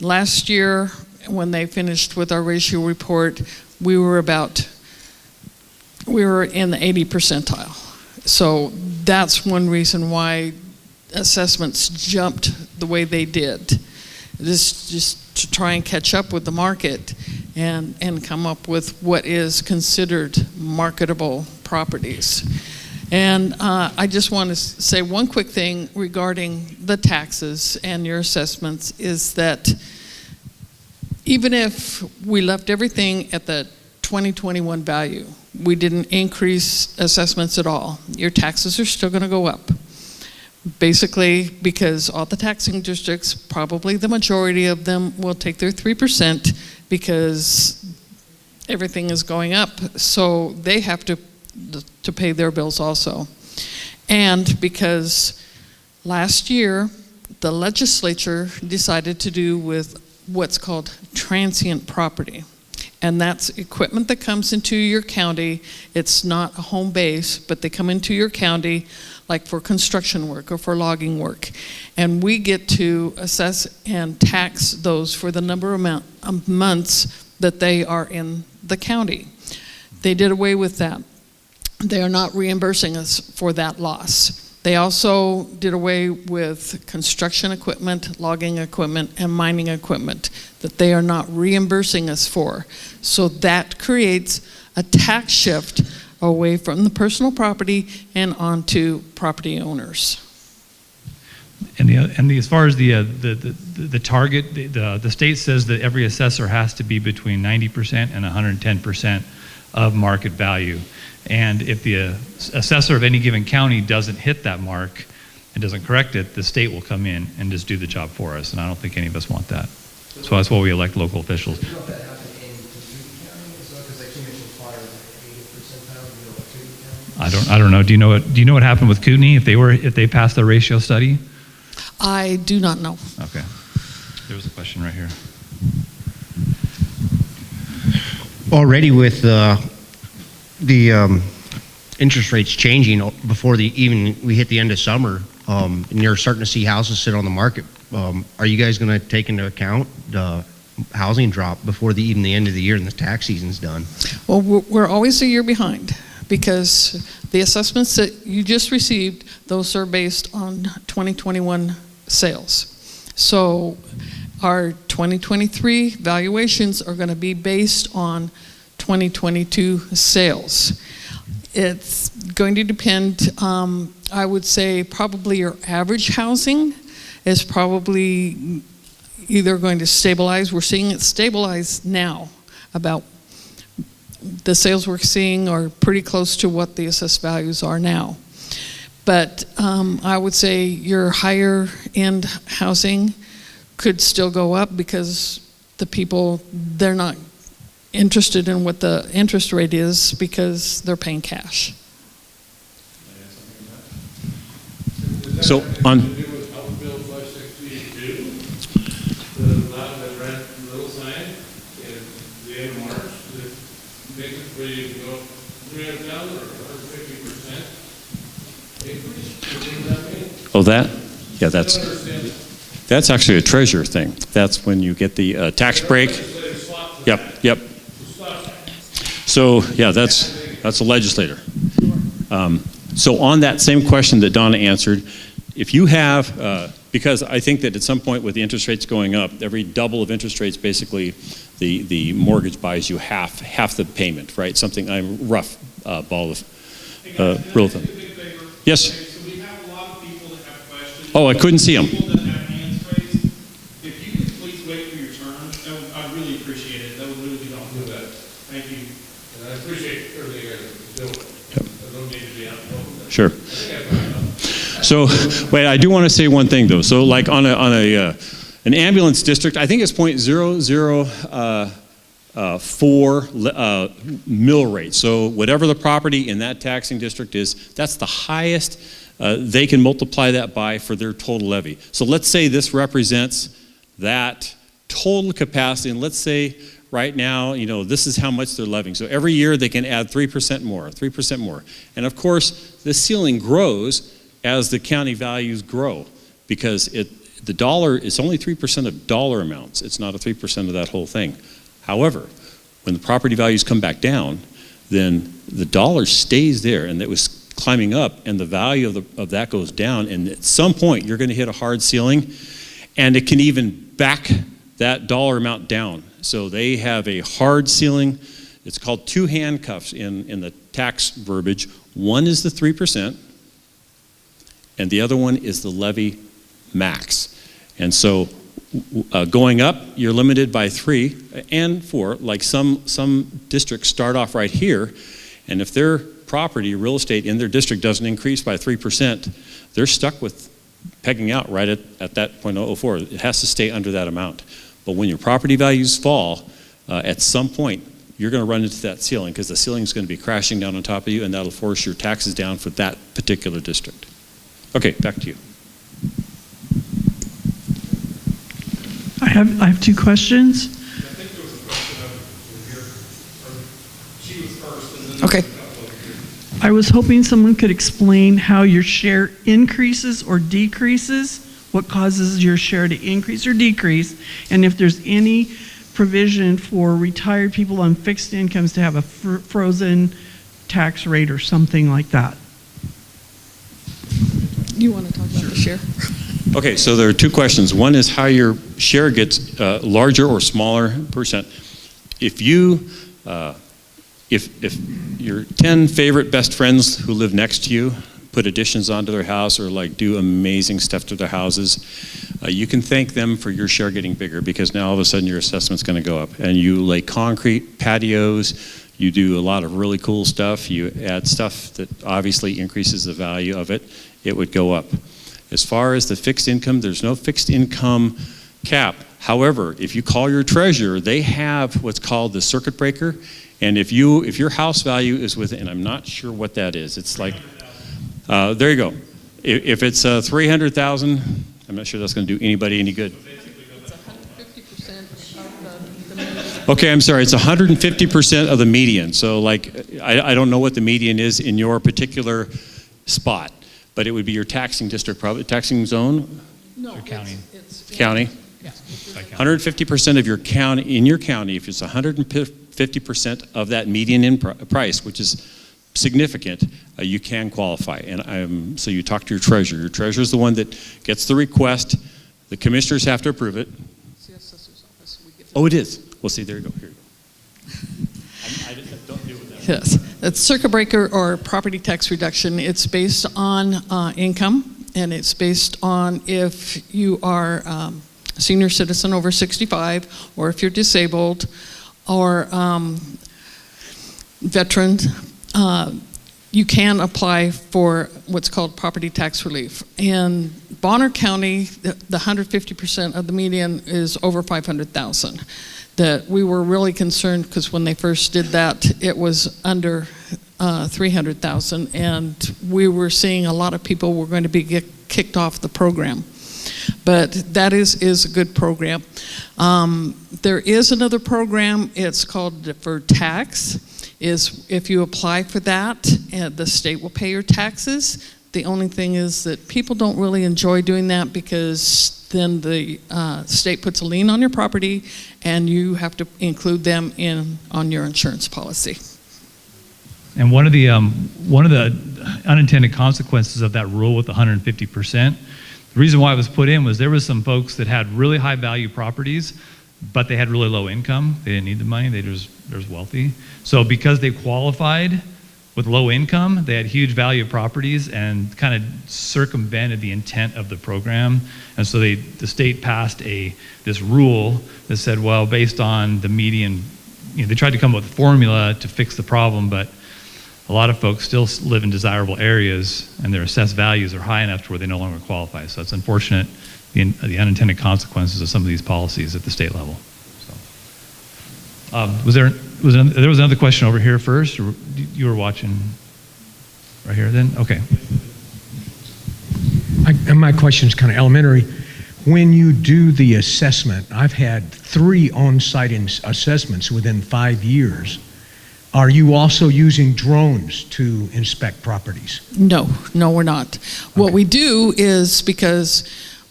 Last year, when they finished with our ratio report, we were in the 80 percentile. So that's one reason why assessments jumped the way they did. Just to try and catch up with the market and come up with what is considered marketable properties. And I just want to say one quick thing regarding the taxes and your assessments is that even if we left everything at the 2021 value, we didn't increase assessments at all, your taxes are still going to go up. Basically, because all the taxing districts, probably the majority of them, will take their 3% because everything is going up. So they have to pay their bills also. And because last year, the legislature decided to do with what's called transient property. And that's equipment that comes into your county. It's not a home base, but they come into your county like for construction work or for logging work. And we get to assess and tax those for the number of months that they are in the county. They did away with that. They are not reimbursing us for that loss. They also did away with construction equipment, logging equipment, and mining equipment that they are not reimbursing us for. So that creates a tax shift away from the personal property and onto property owners. And as far as the target, the state says that every assessor has to be between 90% and 110% of market value. And if the assessor of any given county doesn't hit that mark and doesn't correct it, the state will come in and just do the job for us. And I don't think any of us want that. So that's why we elect local officials. Do you know if that happened in County as well? Because like you mentioned fire, like 80th percentile. Do you know what County? I don't know. Do you know what happened with Kootenai if they passed the ratio study? I do not know. Okay. There was a question right here. Already with the interest rates changing before even we hit the end of summer, and you're starting to see houses sit on the market. Are you guys going to take into account the housing drop before even the end of the year and the tax season's done? Well, we're always a year behind because the assessments that you just received, those are based on 2021 sales. So our 2023 valuations are going to be based on 2022 sales. It's going to depend, I would say probably your average housing is probably either going to stabilize. We're seeing it stabilize now. About the sales we're seeing are pretty close to what the assessed values are now. But I would say your higher end housing could still go up because the people, they're not interested in what the interest rate is because they're paying cash. So on, House Bill 562, the lot that ran from Little Sign in the end of March, that makes it where you can go 300,000 or 150% increase. What does that mean? oh, that? Yeah, that's actually a treasurer thing. That's when you get the tax break. Yep. So, yeah, that's a legislator. So on that same question that Donna answered, if you have, because I think that at some point with the interest rates going up, every double of interest rates, basically the mortgage buys you half the payment, right? Something, I'm rough ball of rule of thumb. Yes? Okay, so we have a lot of people that have questions. Oh, I couldn't see them. People that have hands raised. If you could please wait for your turn, I'd really appreciate it. That would really be helpful. Do that. Thank you. And I appreciate everything you guys are doing. I don't need to be out in public. Sure. So, wait, I do want to say one thing though. So, like on an ambulance district, I think it's .004 mill rate. So, whatever the property in that taxing district is, that's the highest they can multiply that by for their total levy. So, let's say this represents that total capacity, and let's say right now, this is how much they're levying. So every year they can add 3% more, 3% more. And of course, the ceiling grows as the county values grow because the dollar is only 3% of dollar amounts. It's not a 3% of that whole thing. However, when the property values come back down, then the dollar stays there and it was climbing up and the value of that goes down. And at some point, you're going to hit a hard ceiling and it can even back that dollar amount down. So they have a hard ceiling. It's called two handcuffs in the tax verbiage. One is the 3%, and the other one is the levy max. And so going up, you're limited by 3 and 4. Like some districts start off right here, and if their property, real estate in their district doesn't increase by 3%, they're stuck with pegging out right at that .004. It has to stay under that amount. But when your property values fall, at some point, you're going to run into that ceiling because the ceiling is going to be crashing down on top of you, and that'll force your taxes down for that particular district. Okay, back to you. I have two questions. I think there was a question over here, or she was first, and then Okay. I was hoping someone could explain how your share increases or decreases, what causes your share to increase or decrease, and if there's any provision for retired people on fixed incomes to have a frozen tax rate or something like that. You want to talk about the share? Okay, so there are two questions. One is how your share gets larger or smaller percent. If you, if your 10 favorite best friends who live next to you put additions onto their house or like do amazing stuff to their houses, you can thank them for your share getting bigger because now all of a sudden your assessment's going to go up. And you lay concrete patios, you do a lot of really cool stuff, you add stuff that obviously increases the value of it, it would go up. As far as the fixed income, there's no fixed income cap. However, if you call your treasurer, they have what's called the circuit breaker. And if your house value is within, I'm not sure what that is, it's like, there you go. If it's 300,000, I'm not sure that's going to do anybody any good. It's 150% of the median. Okay, I'm sorry. It's 150% of the median. So, like, I don't know what the median is in your particular spot, but it would be your taxing district, probably taxing zone. No, county. It's County. Yeah. 150% of your county in your county. If it's 150% of that median in price, which is significant, you can qualify. And so you talk to your treasurer. Your treasurer is the one that gets the request. The commissioners have to approve it. It's the assessor's office. We get Oh, it is. Well, see, there you go. Here you go. I don't deal with that. Yes, it's circuit breaker or property tax reduction. It's based on income, and it's based on if you are a senior citizen over 65, or if you're disabled, or veteran. you can apply for what's called property tax relief. In Bonner County, the 150% of the median is over 500,000. That we were really concerned because when they first did that, it was under 300,000, and we were seeing a lot of people were going to be kicked off the program. But that is a good program. There is another program. It's called deferred tax. Is if you apply for that, the state will pay your taxes. The only thing is that people don't really enjoy doing that because then the state puts a lien on your property and you have to include them on your insurance policy. And one of the unintended consequences of that rule with 150%, the reason why it was put in was there was some folks that had really high value properties, but they had really low income. They didn't need the money. They're just wealthy. So because they qualified with low income, they had huge value properties and kind of circumvented the intent of the program. And so the state passed this rule that said, well, based on the median, they tried to come up with a formula to fix the problem, but a lot of folks still live in desirable areas and their assessed values are high enough to where they no longer qualify. So it's unfortunate, the unintended consequences of some of these policies at the state level. So, there was another question over here first, or you were watching right here then? Okay. And my question is kind of elementary. When you do the assessment, I've had 3 on-site assessments within 5 years. Are you also using drones to inspect properties? No, we're not. Okay. What we do is, because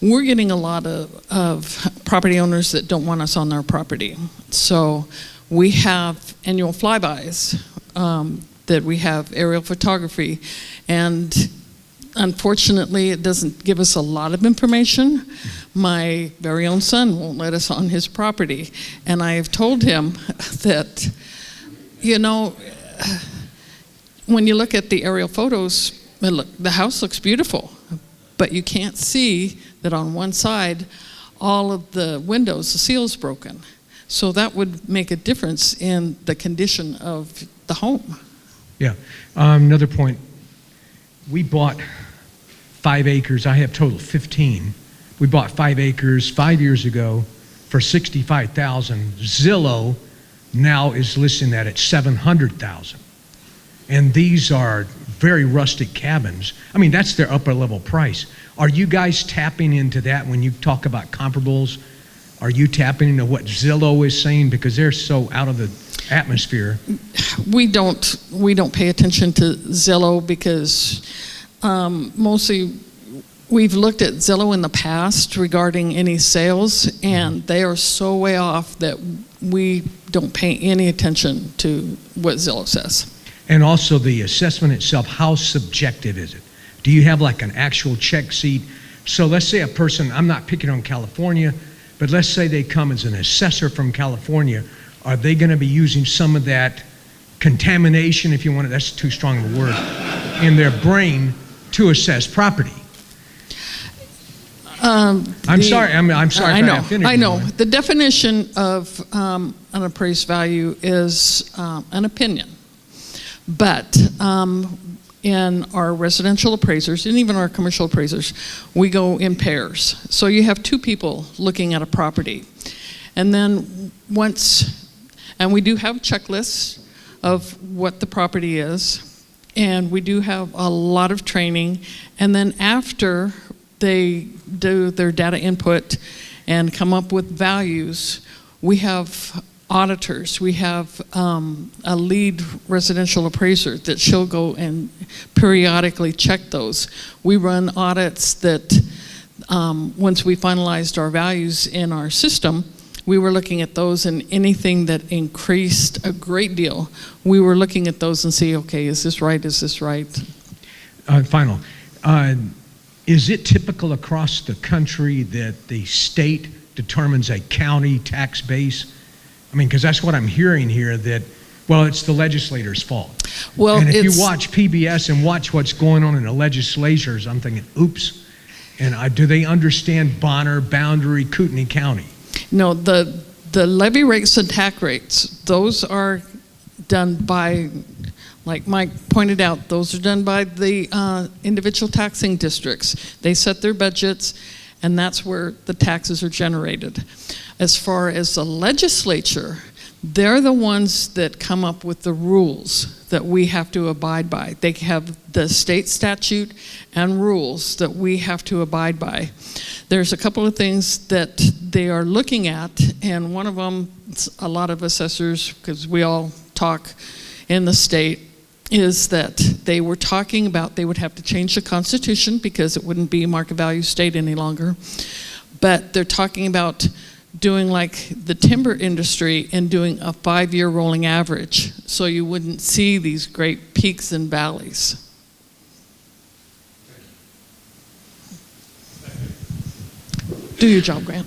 we're getting a lot of property owners that don't want us on their property. So we have annual flybys, that we have aerial photography, and unfortunately it doesn't give us a lot of information. My very own son won't let us on his property, and I have told him that, when you look at the aerial photos, the house looks beautiful, but you can't see that on one side, all of the windows, the seal's broken. So that would make a difference in the condition of the home. Yeah. Another point. We bought 5 acres. I have total 15. We bought 5 acres 5 years ago for $65,000. Zillow now is listing that at $700,000. And these are very rustic cabins. I mean, that's their upper level price. Are you guys tapping into that when you talk about comparables? Are you tapping into what Zillow is saying, because they're so out of the atmosphere? We don't pay attention to Zillow because mostly we've looked at Zillow in the past regarding any sales, and they are so way off that we don't pay any attention to what Zillow says. And also the assessment itself, how subjective is it? Do you have like an actual check sheet? So let's say a person, I'm not picking on California, but let's say they come as an assessor from California. Are they going to be using some of that contamination, if you want to, that's too strong of a word, in their brain to assess property? I'm sorry. I know. The definition of an appraised value is an opinion. But in our residential appraisers, and even our commercial appraisers, we go in pairs. So you have 2 people looking at a property. And then and we do have checklists of what the property is, and we do have a lot of training. And then after they do their data input and come up with values, we have auditors. We have a lead residential appraiser that she'll go and periodically check those. We run audits that once we finalized our values in our system, we were looking at those, and anything that increased a great deal, we were looking at those and see, okay, is this right? Is this right? Final. Is it typical across the country that the state determines a county tax base? I mean, because that's what I'm hearing here, that, well, it's the legislator's fault. Well, and if you watch PBS and watch what's going on in the legislatures, I'm thinking, oops. And do they understand Bonner, Boundary, Kootenai County? No, the levy rates and tax rates, those are done by Like Mike pointed out, those are done by the individual taxing districts. They set their budgets, and that's where the taxes are generated. As far as the legislature, they're the ones that come up with the rules that we have to abide by. They have the state statute and rules that we have to abide by. There's a couple of things that they are looking at, and one of them, a lot of assessors, because we all talk in the state, is that they were talking about they would have to change the Constitution because it wouldn't be a market value state any longer. But they're talking about doing like the timber industry and doing a 5-year rolling average so you wouldn't see these great peaks and valleys. Do your job, Grant.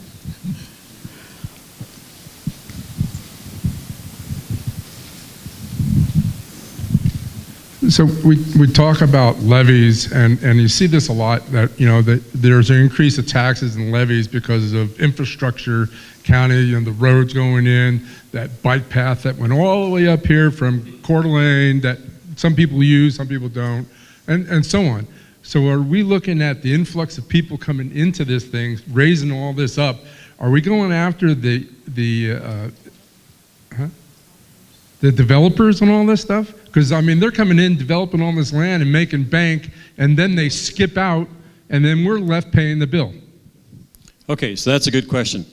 So we talk about levies, and you see this a lot, that, you know, that there's an increase of taxes and levies because of infrastructure, county, the roads going in, that bike path that went all the way up here from Coeur d'Alene that some people use, some people don't, and so on. So are we looking at the influx of people coming into this thing, raising all this up? Are we going after the developers on all this stuff? Because, I mean, they're coming in, developing all this land and making bank, and then they skip out, and then we're left paying the bill. Okay, so that's a good question.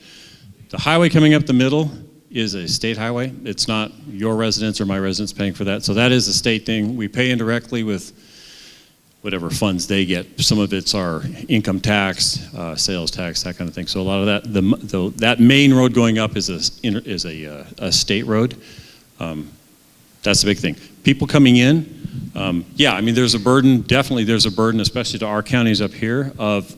The highway coming up the middle is a state highway. It's not your residents or my residents paying for that. So that is a state thing. We pay indirectly with whatever funds they get. Some of it's our income tax, sales tax, that kind of thing. So a lot of that, that main road going up is a state road. That's the big thing. People coming in, yeah, I mean, there's a burden, definitely there's a burden, especially to our counties up here, of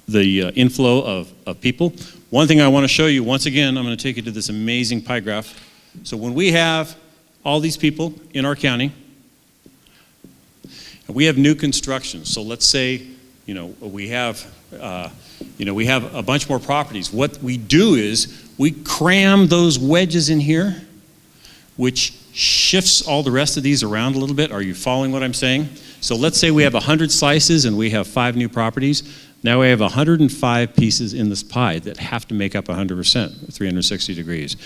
the inflow of people. One thing I want to show you, once again, I'm going to take you to this amazing pie graph. So when we have all these people in our county, and we have new construction, so let's say, we have a bunch more properties. What we do is we cram those wedges in here, which shifts all the rest of these around a little bit. Are you following what I'm saying? So let's say we have 100 slices and we have 5 new properties. Now we have 105 pieces in this pie that have to make up 100%, 360 degrees.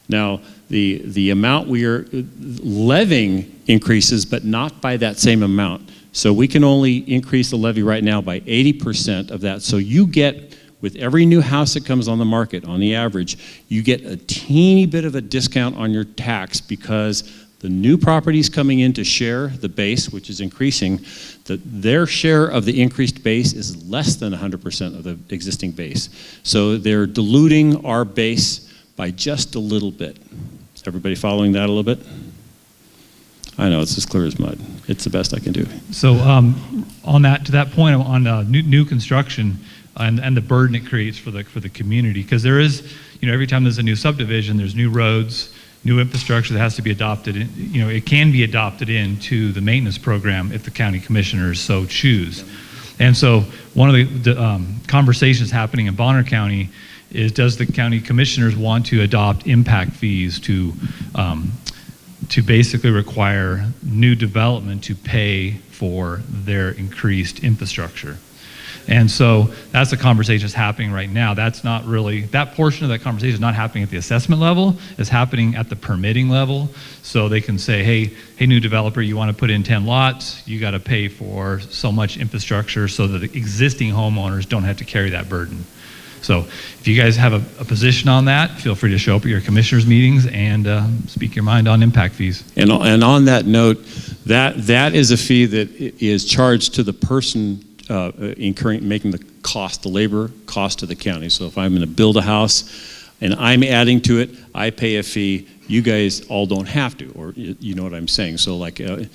Now, the amount we are levying increases, but not by that same amount. So we can only increase the levy right now by 80% of that. So you get, with every new house that comes on the market, on the average, you get a teeny bit of a discount on your tax because the new properties coming in to share the base, which is increasing, their share of the increased base is less than 100% of the existing base. So they're diluting our base by just a little bit. Everybody following that a little bit? I know, it's as clear as mud. It's the best I can do. So on that, to that point on new construction, and the burden it creates for the community, because there is, every time there's a new subdivision, there's new roads, new infrastructure that has to be adopted. It can be adopted into the maintenance program if the county commissioners so choose. And so one of the conversations happening in Bonner County is, does the county commissioners want to adopt impact fees to basically require new development to pay for their increased infrastructure? And so that's the conversation that's happening right now. That's not really, that portion of that conversation is not happening at the assessment level, it's happening at the permitting level. So they can say, hey, new developer, you want to put in 10 lots, you got to pay for so much infrastructure so that the existing homeowners don't have to carry that burden. So if you guys have a position on that, feel free to show up at your commissioners meetings and speak your mind on impact fees. And on that note, that is a fee that is charged to the person making the cost, the labor cost to the county. So if I'm going to build a house and I'm adding to it, I pay a fee. You guys all don't have to, or you know what I'm saying. So like in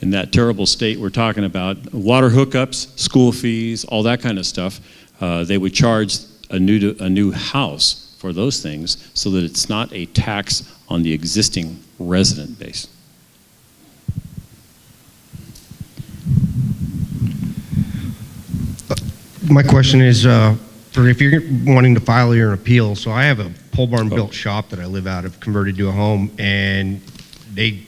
that terrible state we're talking about, water hookups, school fees, all that kind of stuff, they would charge a new house for those things so that it's not a tax on the existing resident base. My question is, for if you're wanting to file your appeal, so I have a pole barn built shop that I live out of, converted to a home, and they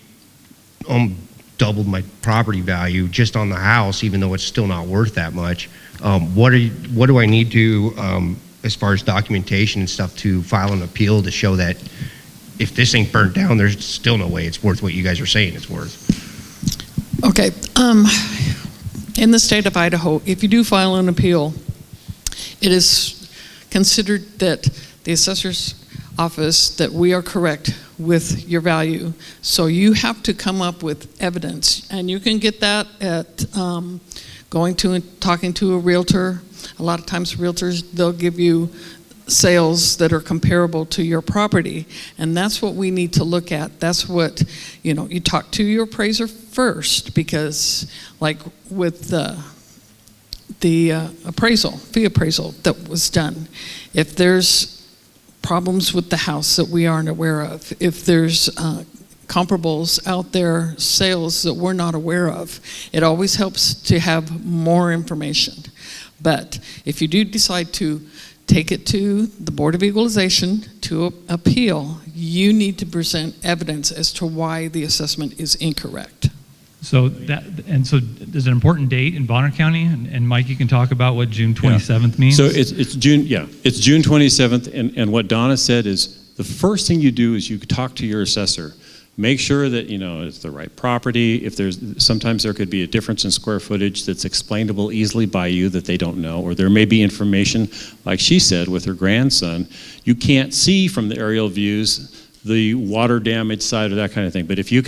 doubled my property value just on the house, even though it's still not worth that much. What do I need to, as far as documentation and stuff, to file an appeal to show that if this ain't burnt down, there's still no way it's worth what you guys are saying it's worth? Okay. In the state of Idaho, if you do file an appeal, it is considered that the assessor's office, that we are correct with your value. So you have to come up with evidence, and you can get that at going to and talking to a realtor. A lot of times realtors, they'll give you sales that are comparable to your property, and that's what we need to look at. That's what, you talk to your appraiser first, because like with the appraisal, fee appraisal that was done, if there's problems with the house that we aren't aware of, if there's comparables out there, sales that we're not aware of, it always helps to have more information. But if you do decide to take it to the Board of Equalization to appeal, you need to present evidence as to why the assessment is incorrect. So there's an important date in Bonner County, and Mike, you can talk about what June 27th means. So it's June 27th, and what Donna said is the first thing you do is you talk to your assessor. Make sure that it's the right property. If sometimes there could be a difference in square footage that's explainable easily by you that they don't know, or there may be information, like she said with her grandson, you can't see from the aerial views the water damage side or that kind of thing. But if you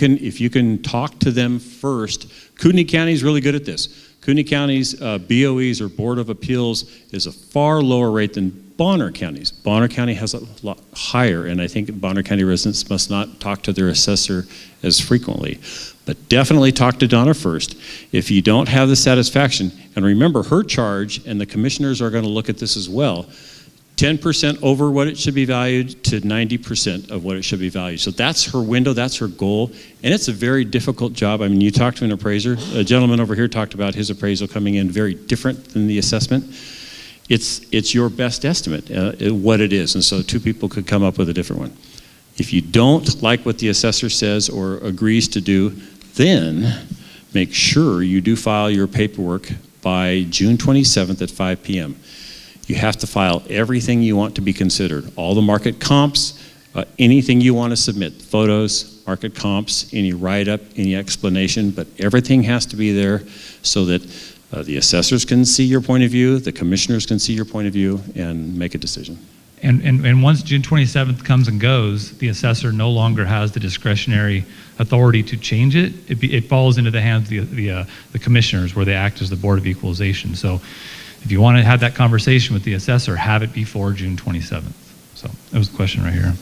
can talk to them first, Kootenai County is really good at this. Kootenai County's BOEs, or Board of Appeals, is a far lower rate than Bonner County's. Bonner County has a lot higher, and I think Bonner County residents must not talk to their assessor as frequently. But definitely talk to Donna first. If you don't have the satisfaction, and remember her charge, and the commissioners are going to look at this as well, 10% over what it should be valued to 90% of what it should be valued. So that's her window, that's her goal, and it's a very difficult job. I mean, you talk to an appraiser. A gentleman over here talked about his appraisal coming in very different than the assessment. It's your best estimate, what it is, and so two people could come up with a different one. If you don't like what the assessor says or agrees to do, then make sure you do file your paperwork by June 27th at 5 p.m. You have to file everything you want to be considered. All the market comps, anything you want to submit, photos, market comps, any write-up, any explanation, but everything has to be there so that the assessors can see your point of view, the commissioners can see your point of view, and make a decision. And once June 27th comes and goes, the assessor no longer has the discretionary authority to change it. It falls into the hands of the commissioners, where they act as the Board of Equalization. So if you want to have that conversation with the assessor, have it before June 27th. So that was the question right here.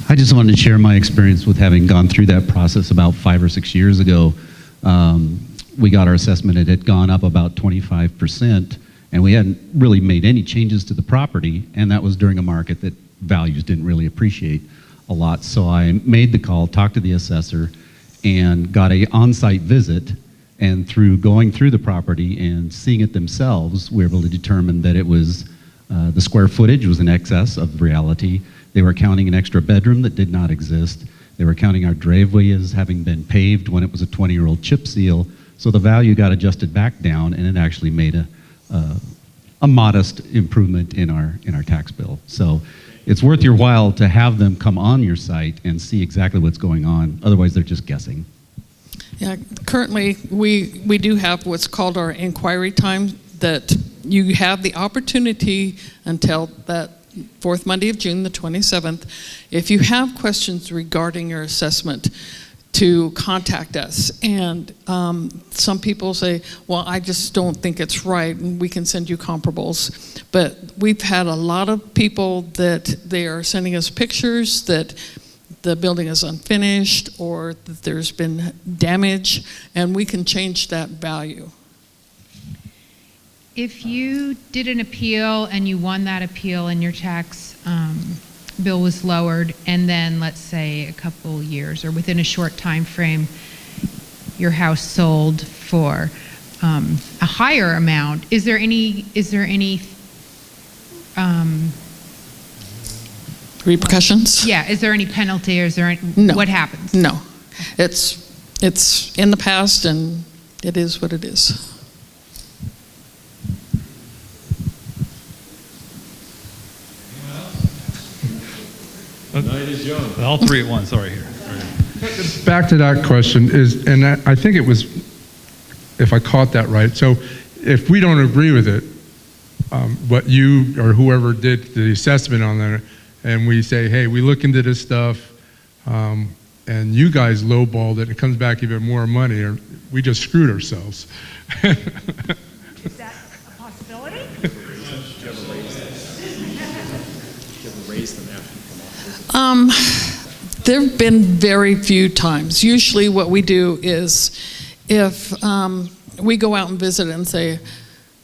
I just wanted to share my experience with having gone through that process about 5 or 6 years ago. We got our assessment. It had gone up about 25%, and we hadn't really made any changes to the property, and that was during a market that values didn't really appreciate a lot. So I made the call, talked to the assessor, and got an on-site visit. And through going through the property and seeing it themselves, we were able to determine that it was the square footage was in excess of reality. They were counting an extra bedroom that did not exist. They were counting our driveway as having been paved when it was a 20-year-old chip seal. So the value got adjusted back down, and it actually made a modest improvement in our tax bill. So it's worth your while to have them come on your site and see exactly what's going on. Otherwise, they're just guessing. Yeah, currently we do have what's called our inquiry time, that you have the opportunity until that fourth Monday of June, the 27th, if you have questions regarding your assessment, to contact us. And some people say, well, I just don't think it's right, and we can send you comparables. But we've had a lot of people that they are sending us pictures that the building is unfinished or that there's been damage, and we can change that value. If you did an appeal and you won that appeal and your tax bill was lowered, and then let's say a couple years or within a short time frame, your house sold for a higher amount, is there any Repercussions? Yeah, is there any penalty or is there any, No. what happens? No. It's in the past and it is what it is. Night is young. All three at once, sorry here. Back to that question is, and I think it was, if I caught that right, so if we don't agree with it, what you or whoever did the assessment on that, and we say, hey, we look into this stuff, and you guys lowballed it, it comes back even more money, or we just screwed ourselves. Is that a possibility? There have been very few times. Usually what we do is if we go out and visit and say,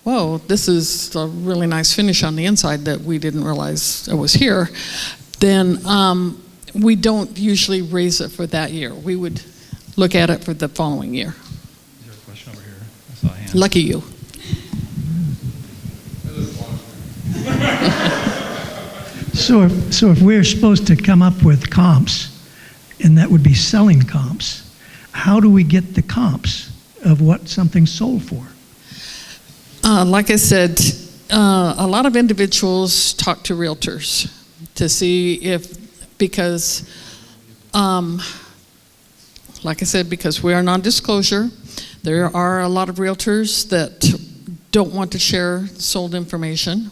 whoa, this is a really nice finish on the inside that we didn't realize it was here, then we don't usually raise it for that year. We would look at it for the following year. Is there a question over here? I saw a hand. Lucky you. So if we're supposed to come up with comps, and that would be selling comps, how do we get the comps of what something's sold for? Like I said, a lot of individuals talk to realtors to see if, because, like I said, because we are non-disclosure, there are a lot of realtors that don't want to share sold information.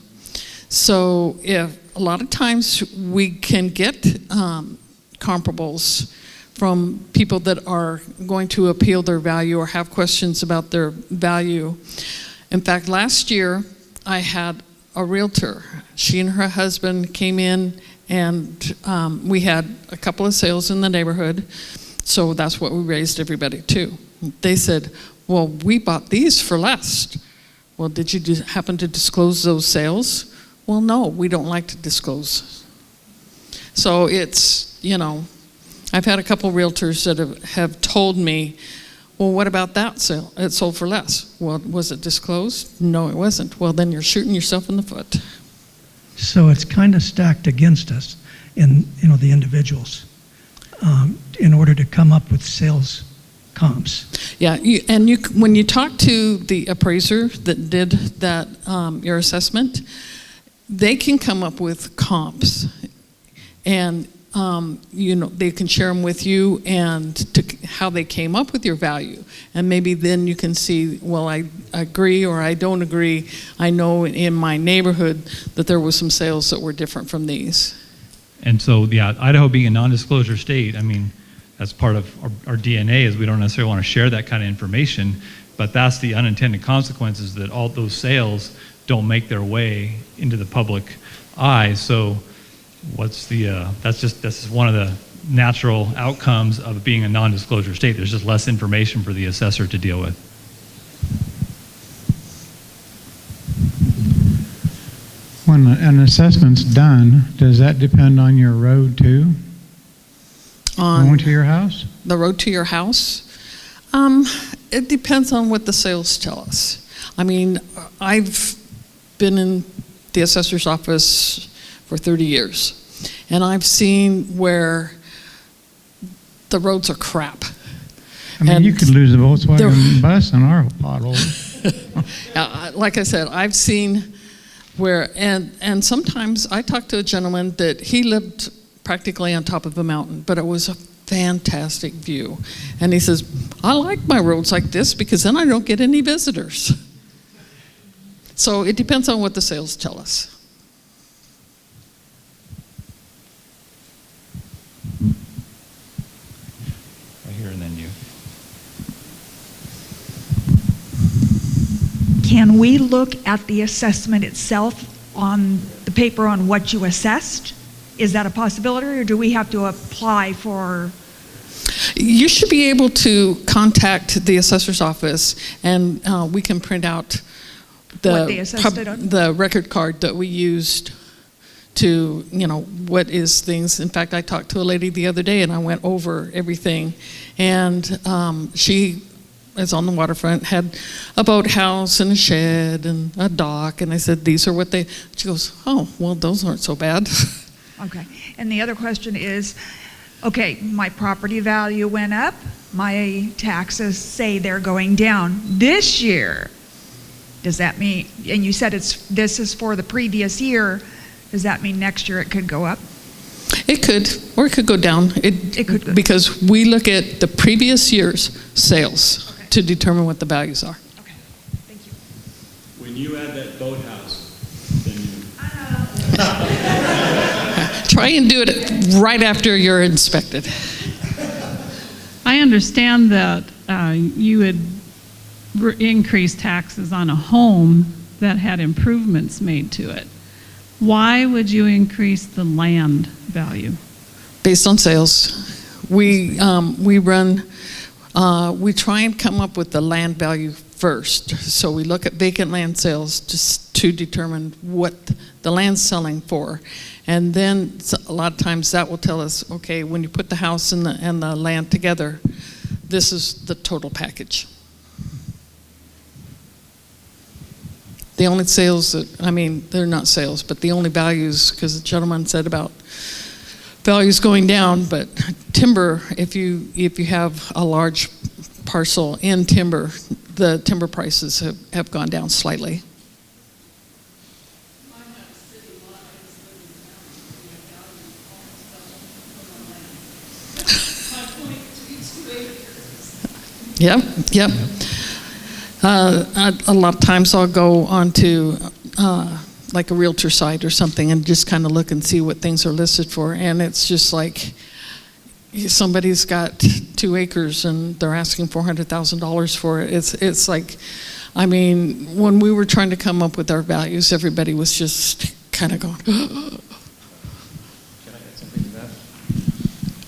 So if a lot of times we can get comparables from people that are going to appeal their value or have questions about their value. In fact, last year I had a realtor. She and her husband came in and we had a couple of sales in the neighborhood. So that's what we raised everybody to. They said, well, we bought these for less. Well, did you happen to disclose those sales? Well, no, we don't like to disclose. So it's, you know, I've had a couple realtors that have told me, well, what about that sale? It sold for less. Well, was it disclosed? No, it wasn't. Well, then you're shooting yourself in the foot. So it's kind of stacked against us, in the individuals, in order to come up with sales comps. Yeah, when you talk to the appraiser that did that your assessment, they can come up with comps, and they can share them with you and how they came up with your value, and maybe then you can see, well, I agree or I don't agree. I know in my neighborhood that there was some sales that were different from these. And so, yeah, Idaho being a non-disclosure state, I mean, that's part of our DNA is we don't necessarily want to share that kind of information, but that's the unintended consequences that all those sales don't make their way into the public eye. So what's that's just one of the natural outcomes of being a non-disclosure state. There's just less information for the assessor to deal with. When an assessment's done, does that depend on your road too? Going to your house? The road to your house? It depends on what the sales tell us. I mean, I've been in the assessor's office for 30 years, and I've seen where the roads are crap. I mean, you could lose a Volkswagen bus in our pothole. Like I said, I've seen where, and sometimes I talked to a gentleman that he lived practically on top of a mountain, but it was a fantastic view. And he says, I like my roads like this because then I don't get any visitors. So it depends on what the sales tell us. Right here and then you. Can we look at the assessment itself on the paper on what you assessed? Is that a possibility, or do we have to apply for? You should be able to contact the assessor's office, and we can print out What they assessed it on? the record card that we used to, what is things. In fact, I talked to a lady the other day, and I went over everything, and she is on the waterfront, had a boathouse and a shed and a dock, and I said, these are what they, she goes, oh, well, those aren't so bad. Okay. And the other question is, okay, my property value went up, my taxes say they're going down this year. Does that mean, and you said this is for the previous year, does that mean next year it could go up? It could, or it could go down. It could go. Because we look at the previous year's sales to determine what the values are. Okay, thank you. When you add that boathouse, then you... Try and do it right after you're inspected. I understand that you would increase taxes on a home that had improvements made to it. Why would you increase the land value? Based on sales. We try and come up with the land value first. So we look at vacant land sales just to determine what the land's selling for. And then a lot of times that will tell us, okay, when you put the house and the land together, this is the total package. The only sales they're not sales, but the only values, because the gentleman said about values going down, but timber, if you have a large parcel in timber, the timber prices have gone down slightly. Yep. A lot of times I'll go onto like a realtor site or something and just kind of look and see what things are listed for, and it's just like somebody's got 2 acres and they're asking $400,000 for it. It's like, I mean, when we were trying to come up with our values, everybody was just kind of going. Can I add something to that?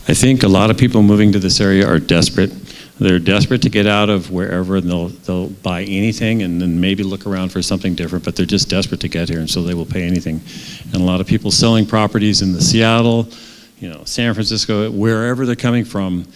I think a lot of people moving to this area are desperate. They're desperate to get out of wherever, and they'll buy anything and then maybe look around for something different, but they're just desperate to get here, and so they will pay anything. And a lot of people selling properties in the Seattle, San Francisco, wherever they're coming from,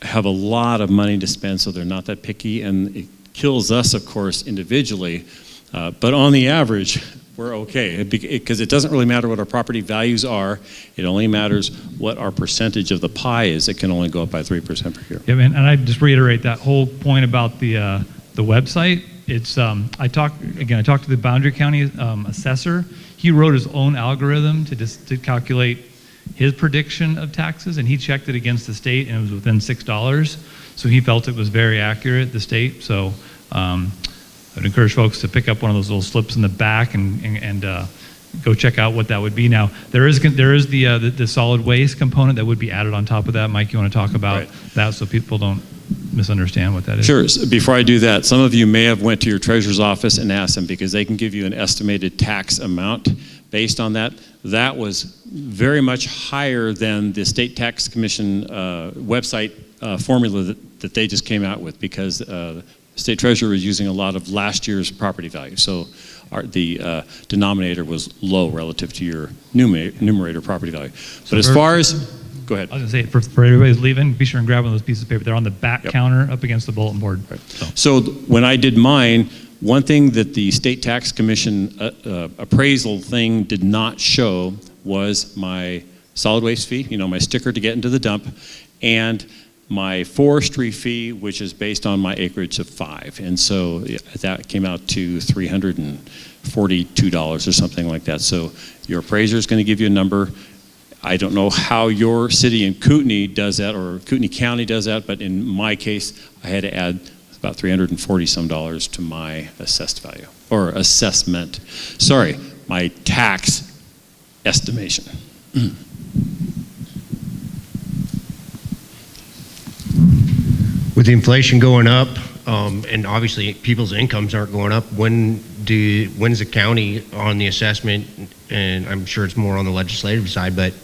have a lot of money to spend, so they're not that picky, and it kills us, of course, individually, but on the average, we're okay, because it doesn't really matter what our property values are. It only matters what our percentage of the pie is. It can only go up by 3% per year. Yeah, and I just reiterate that whole point about the website. It's I talked to the Boundary County assessor. He wrote his own algorithm to calculate his prediction of taxes, and he checked it against the state, and it was within $6. So he felt it was very accurate, the state. So I'd encourage folks to pick up one of those little slips in the back and go check out what that would be. Now, there is the solid waste component that would be added on top of that. Mike, you want to talk about that so people don't misunderstand what that is? Sure. So before I do that, some of you may have went to your treasurer's office and asked them, because they can give you an estimated tax amount based on that. That was very much higher than the State Tax Commission website formula that they just came out with, because the State Treasurer was using a lot of last year's property value. So the denominator was low relative to your numerator property value. But as far as, go ahead. I was going to say, for everybody who's leaving, be sure and grab one of those pieces of paper. They're on the back counter up against the bulletin board. Right. So when I did mine, one thing that the State Tax Commission appraisal thing did not show was my solid waste fee, my sticker to get into the dump, and my forestry fee, which is based on my acreage of 5. And so that came out to $342 or something like that. So your appraiser is going to give you a number. I don't know how your city in Kootenai does that, or Kootenai County does that, but in my case, I had to add about $340 some to my assessed value, or assessment. Sorry, my tax estimation. With inflation going up, and obviously people's incomes aren't going up, when's the county on the assessment, and I'm sure it's more on the legislative side, but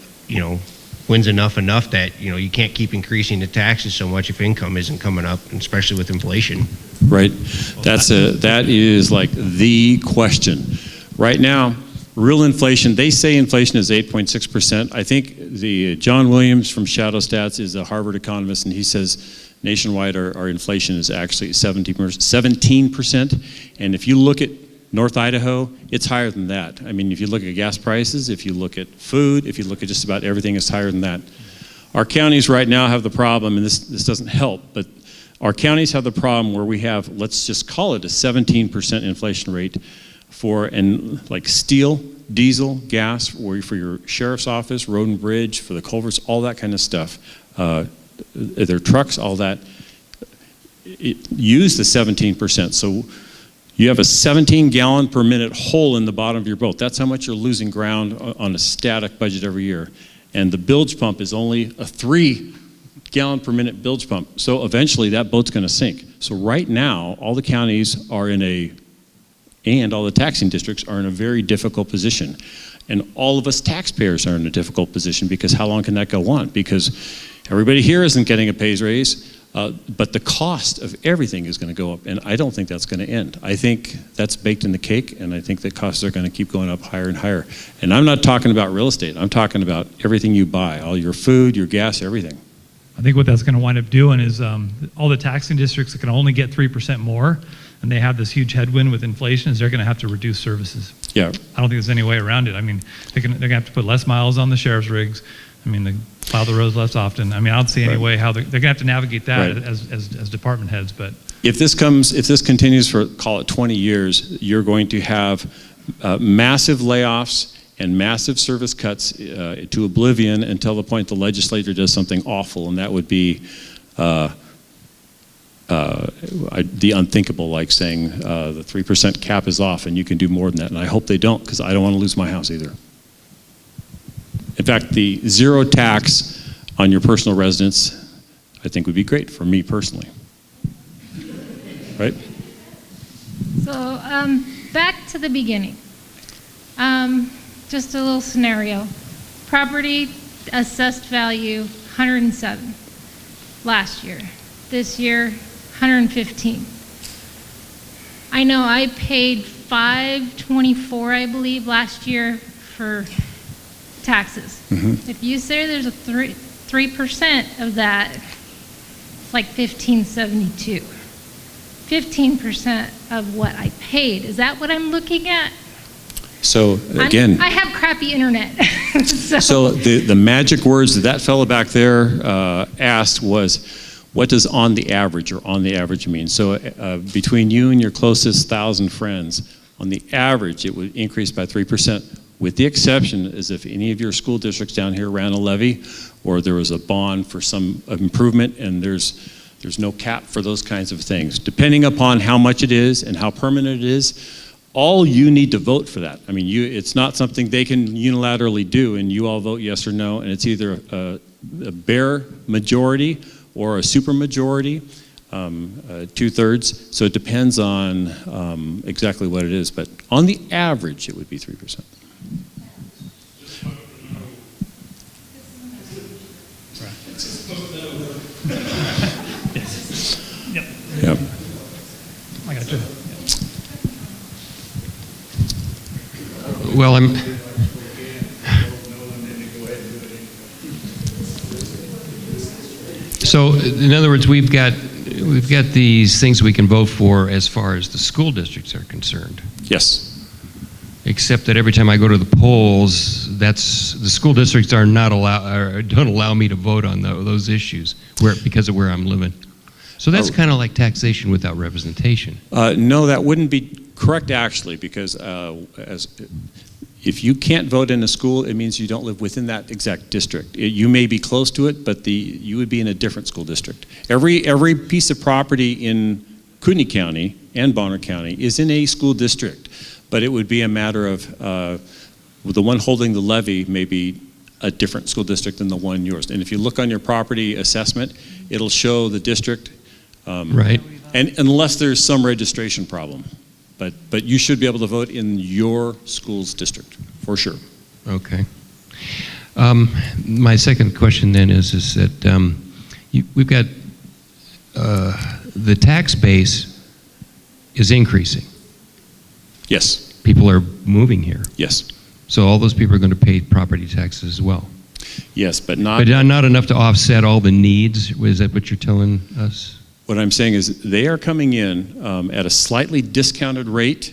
when's enough that you can't keep increasing the taxes so much if income isn't coming up, and especially with inflation? Right. That is like the question. Right now, real inflation, they say inflation is 8.6%. I think the John Williams from Shadow Stats is a Harvard economist, and he says nationwide our inflation is actually 17%. And if you look at North Idaho, it's higher than that. I mean, if you look at gas prices, if you look at food, if you look at just about everything, it's higher than that. Our counties right now have the problem, and this doesn't help, but our counties have the problem where we have, let's just call it a 17% inflation rate for like steel, diesel, gas, or for your sheriff's office, road and bridge, for the culverts, all that kind of stuff. Their trucks, all that, use the 17%. So you have a 17-gallon per minute hole in the bottom of your boat. That's how much you're losing ground on a static budget every year. And the bilge pump is only a 3-gallon per minute bilge pump. So eventually that boat's going to sink. So right now, all the counties are and all the taxing districts are in a very difficult position. And all of us taxpayers are in a difficult position, because how long can that go on? Because everybody here isn't getting a pay raise, but the cost of everything is going to go up, and I don't think that's going to end. I think that's baked in the cake, and I think the costs are going to keep going up higher and higher. And I'm not talking about real estate. I'm talking about everything you buy, all your food, your gas, everything. I think what that's going to wind up doing is all the taxing districts that can only get 3% more, and they have this huge headwind with inflation, is they're going to have to reduce services. Yeah. I don't think there's any way around it. I mean, they're going to have to put less miles on the sheriff's rigs. I mean, they plow the roads less often. I mean, I don't see any way how they're going to have to navigate that as department heads. But if this continues for, call it 20 years, you're going to have massive layoffs and massive service cuts to oblivion until the point the legislature does something awful, and that would be the unthinkable, like saying the 3% cap is off and you can do more than that. And I hope they don't, because I don't want to lose my house either. In fact, the zero tax on your personal residence, I think would be great for me personally. Right? So back to the beginning. Just a little scenario. Property assessed value 107 last year. This year 115. I know I paid $524, I believe, last year for taxes. Mm-hmm. If you say there's a 3% of that, it's like $1572. 15% of what I paid. Is that what I'm looking at? So again, I have crappy internet. so the magic words that fellow back there asked was, what does on the average mean? So between you and your closest 1,000 friends, on the average, it would increase by 3%, with the exception as if any of your school districts down here ran a levy, or there was a bond for some improvement, and there's no cap for those kinds of things. Depending upon how much it is and how permanent it is, all you need to vote for that. I mean, it's not something they can unilaterally do, and you all vote yes or no, and it's either a bare majority or a super majority, 2/3. So it depends on exactly what it is, but on the average, it would be 3%. Yep. I got you. Well, so in other words, we've got these things we can vote for as far as the school districts are concerned. Yes. Except that every time I go to the polls, the school districts don't allow me to vote on those issues because of where I'm living. So that's kind of like taxation without representation. No, that wouldn't be correct, actually, because if you can't vote in a school, it means you don't live within that exact district. You may be close to it, but you would be in a different school district. Every piece of property in Kootenai County and Bonner County is in a school district, but it would be a matter of the one holding the levy may be a different school district than the one yours. And if you look on your property assessment, it'll show the district. Right. And unless there's some registration problem. But you should be able to vote in your school's district, for sure. Okay. My second question then is that we've got the tax base is increasing. Yes. People are moving here. Yes. So all those people are going to pay property taxes as well. Yes, but not enough to offset all the needs. Is that what you're telling us? What I'm saying is they are coming in at a slightly discounted rate,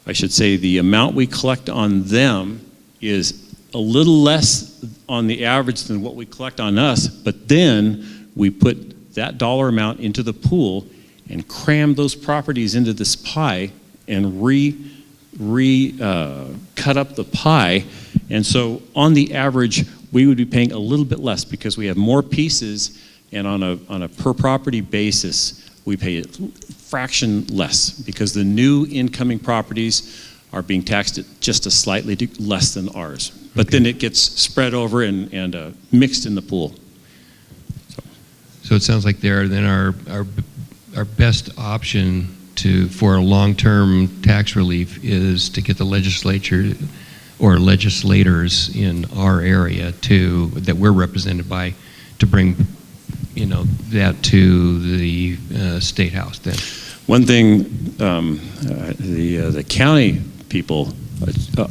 I should say the amount we collect on them is a little less on the average than what we collect on us, but then we put that dollar amount into the pool and cram those properties into this pie and cut up the pie. And so on the average, we would be paying a little bit less because we have more pieces, and on a per property basis, we pay a fraction less because the new incoming properties are being taxed at just a slightly less than ours. But then it gets spread over and mixed in the pool. So it sounds like there then our best option for a long-term tax relief is to get the legislature or legislators in our area that we're represented by to bring that to the State House then. One thing, the county people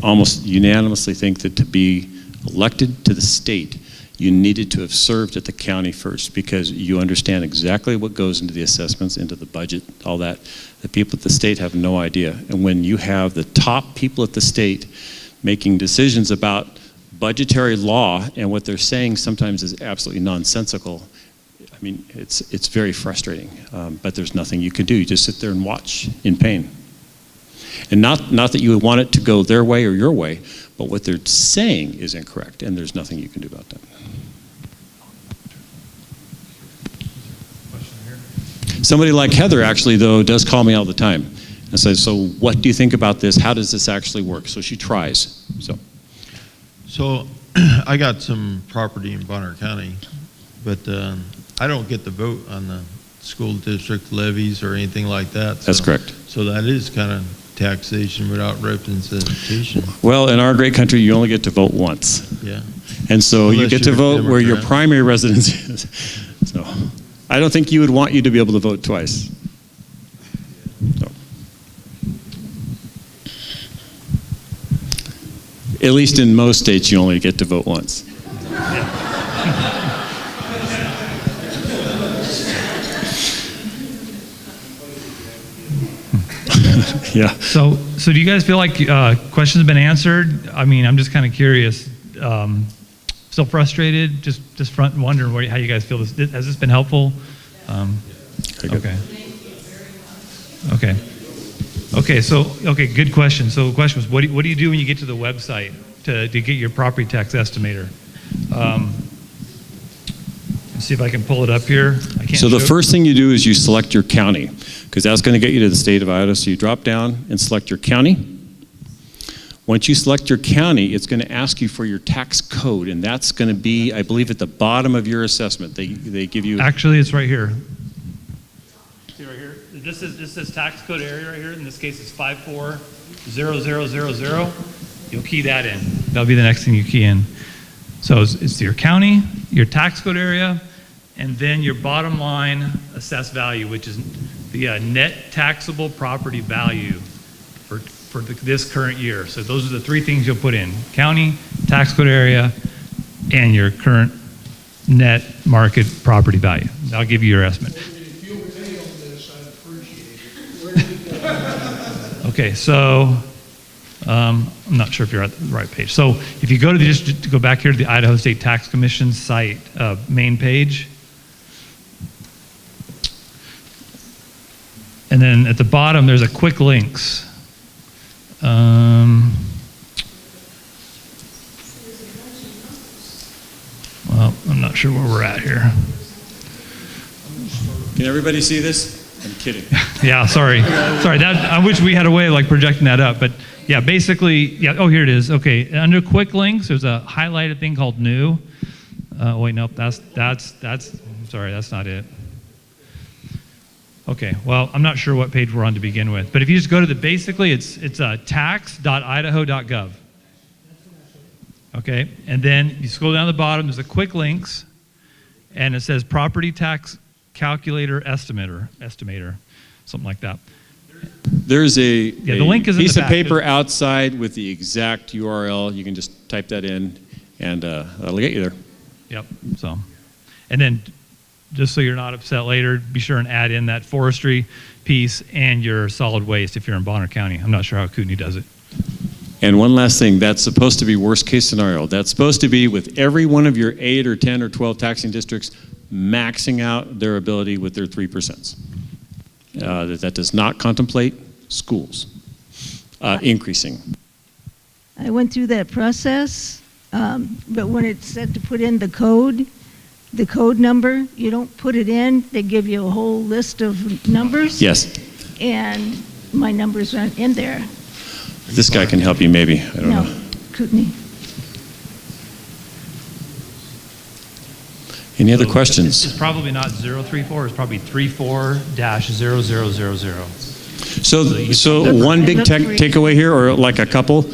almost unanimously think that to be elected to the state, you needed to have served at the county first because you understand exactly what goes into the assessments, into the budget, all that. The people at the state have no idea. And when you have the top people at the state making decisions about budgetary law and what they're saying sometimes is absolutely nonsensical, I mean, it's very frustrating, but there's nothing you can do. You just sit there and watch in pain. And not that you would want it to go their way or your way, but what they're saying is incorrect, and there's nothing you can do about that. Somebody like Heather actually, though, does call me all the time and says, so what do you think about this? How does this actually work? So she tries. So I got some property in Bonner County, but I don't get to vote on the school district levies or anything like that. That's correct. So that is kind of taxation without representation. Well, in our great country, you only get to vote once. Yeah. And so Unless you get to you're a vote where your Democrat. primary residence is. So I don't think you would want you to be able to vote twice. So. At least in most states, you only get to vote once. Yeah. So do you guys feel like questions have been answered? I mean, I'm just kind of curious. Still frustrated? Just front and wondering how you guys feel. Has this been helpful? Okay. Okay. Good question. So the question was, what do you do when you get to the website to get your property tax estimator? Let's see if I can pull it up here. I can't. So the first thing you do is you select your county, because that's going to get you to the state of Idaho. So you drop down and select your county. Once you select your county, it's going to ask you for your tax code, and that's going to be, I believe, at the bottom of your assessment. They give you. Actually, it's right here. See right here. This says tax code area right here. In this case, it's 540000. You'll key that in. That'll be the next thing you key in. So it's your county, your tax code area, and then your bottom line assessed value, which is the net taxable property value for this current year. So those are the three things you'll put in: county, tax code area, and your current net market property value. I'll give you your estimate. If you'll pay on this, I'd appreciate it. Okay, so I'm not sure if you're at the right page. So if you go to just go back here to the Idaho State Tax Commission site main page, and then at the bottom there's a quick links. Well, I'm not sure where we're at here. Can everybody see this? I'm kidding. Yeah, sorry. I wish we had a way of like projecting that up, but yeah, basically, yeah. Oh, here it is. Okay, under quick links, there's a highlighted thing called new. Wait, nope. That's. Sorry, that's not it. Okay, well, I'm not sure what page we're on to begin with, but if you just go to basically, it's tax.idaho.gov. Okay, and then you scroll down to the bottom. There's a quick links, and it says property tax calculator estimator, something like that. There's the link is in piece the of back. paper outside with the exact URL. You can just type that in, and that'll get you there. Yep. So, and then just so you're not upset later, be sure and add in that forestry piece and your solid waste if you're in Bonner County. I'm not sure how Kootenai does it. And one last thing, that's supposed to be worst case scenario. That's supposed to be with every one of your 8 or 10 or 12 taxing districts maxing out their ability with their 3%. That does not contemplate schools increasing. I went through that process, but when it said to put in the code number, you don't put it in, they give you a whole list of numbers. Yes. And my numbers aren't in there. This guy can help you maybe, I don't know. Kootenai. Any other questions? It's probably not 034, it's probably 34-0000. So one big takeaway here, or like a couple,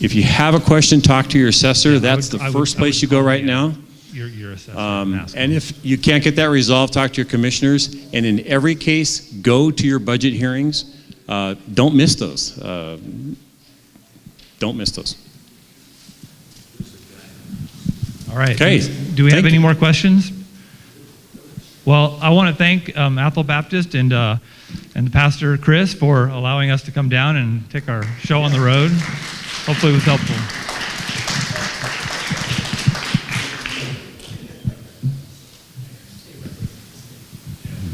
if you have a question, talk to your assessor. That's the first place you go right now. Your assessor. And if you can't get that resolved, talk to your commissioners. And in every case, go to your budget hearings. Don't miss those. Don't miss those. All right. Okay. Do we have any more questions? Well, I want to thank Athol Baptist and Pastor Chris for allowing us to come down and take our show on the road. Hopefully it was helpful.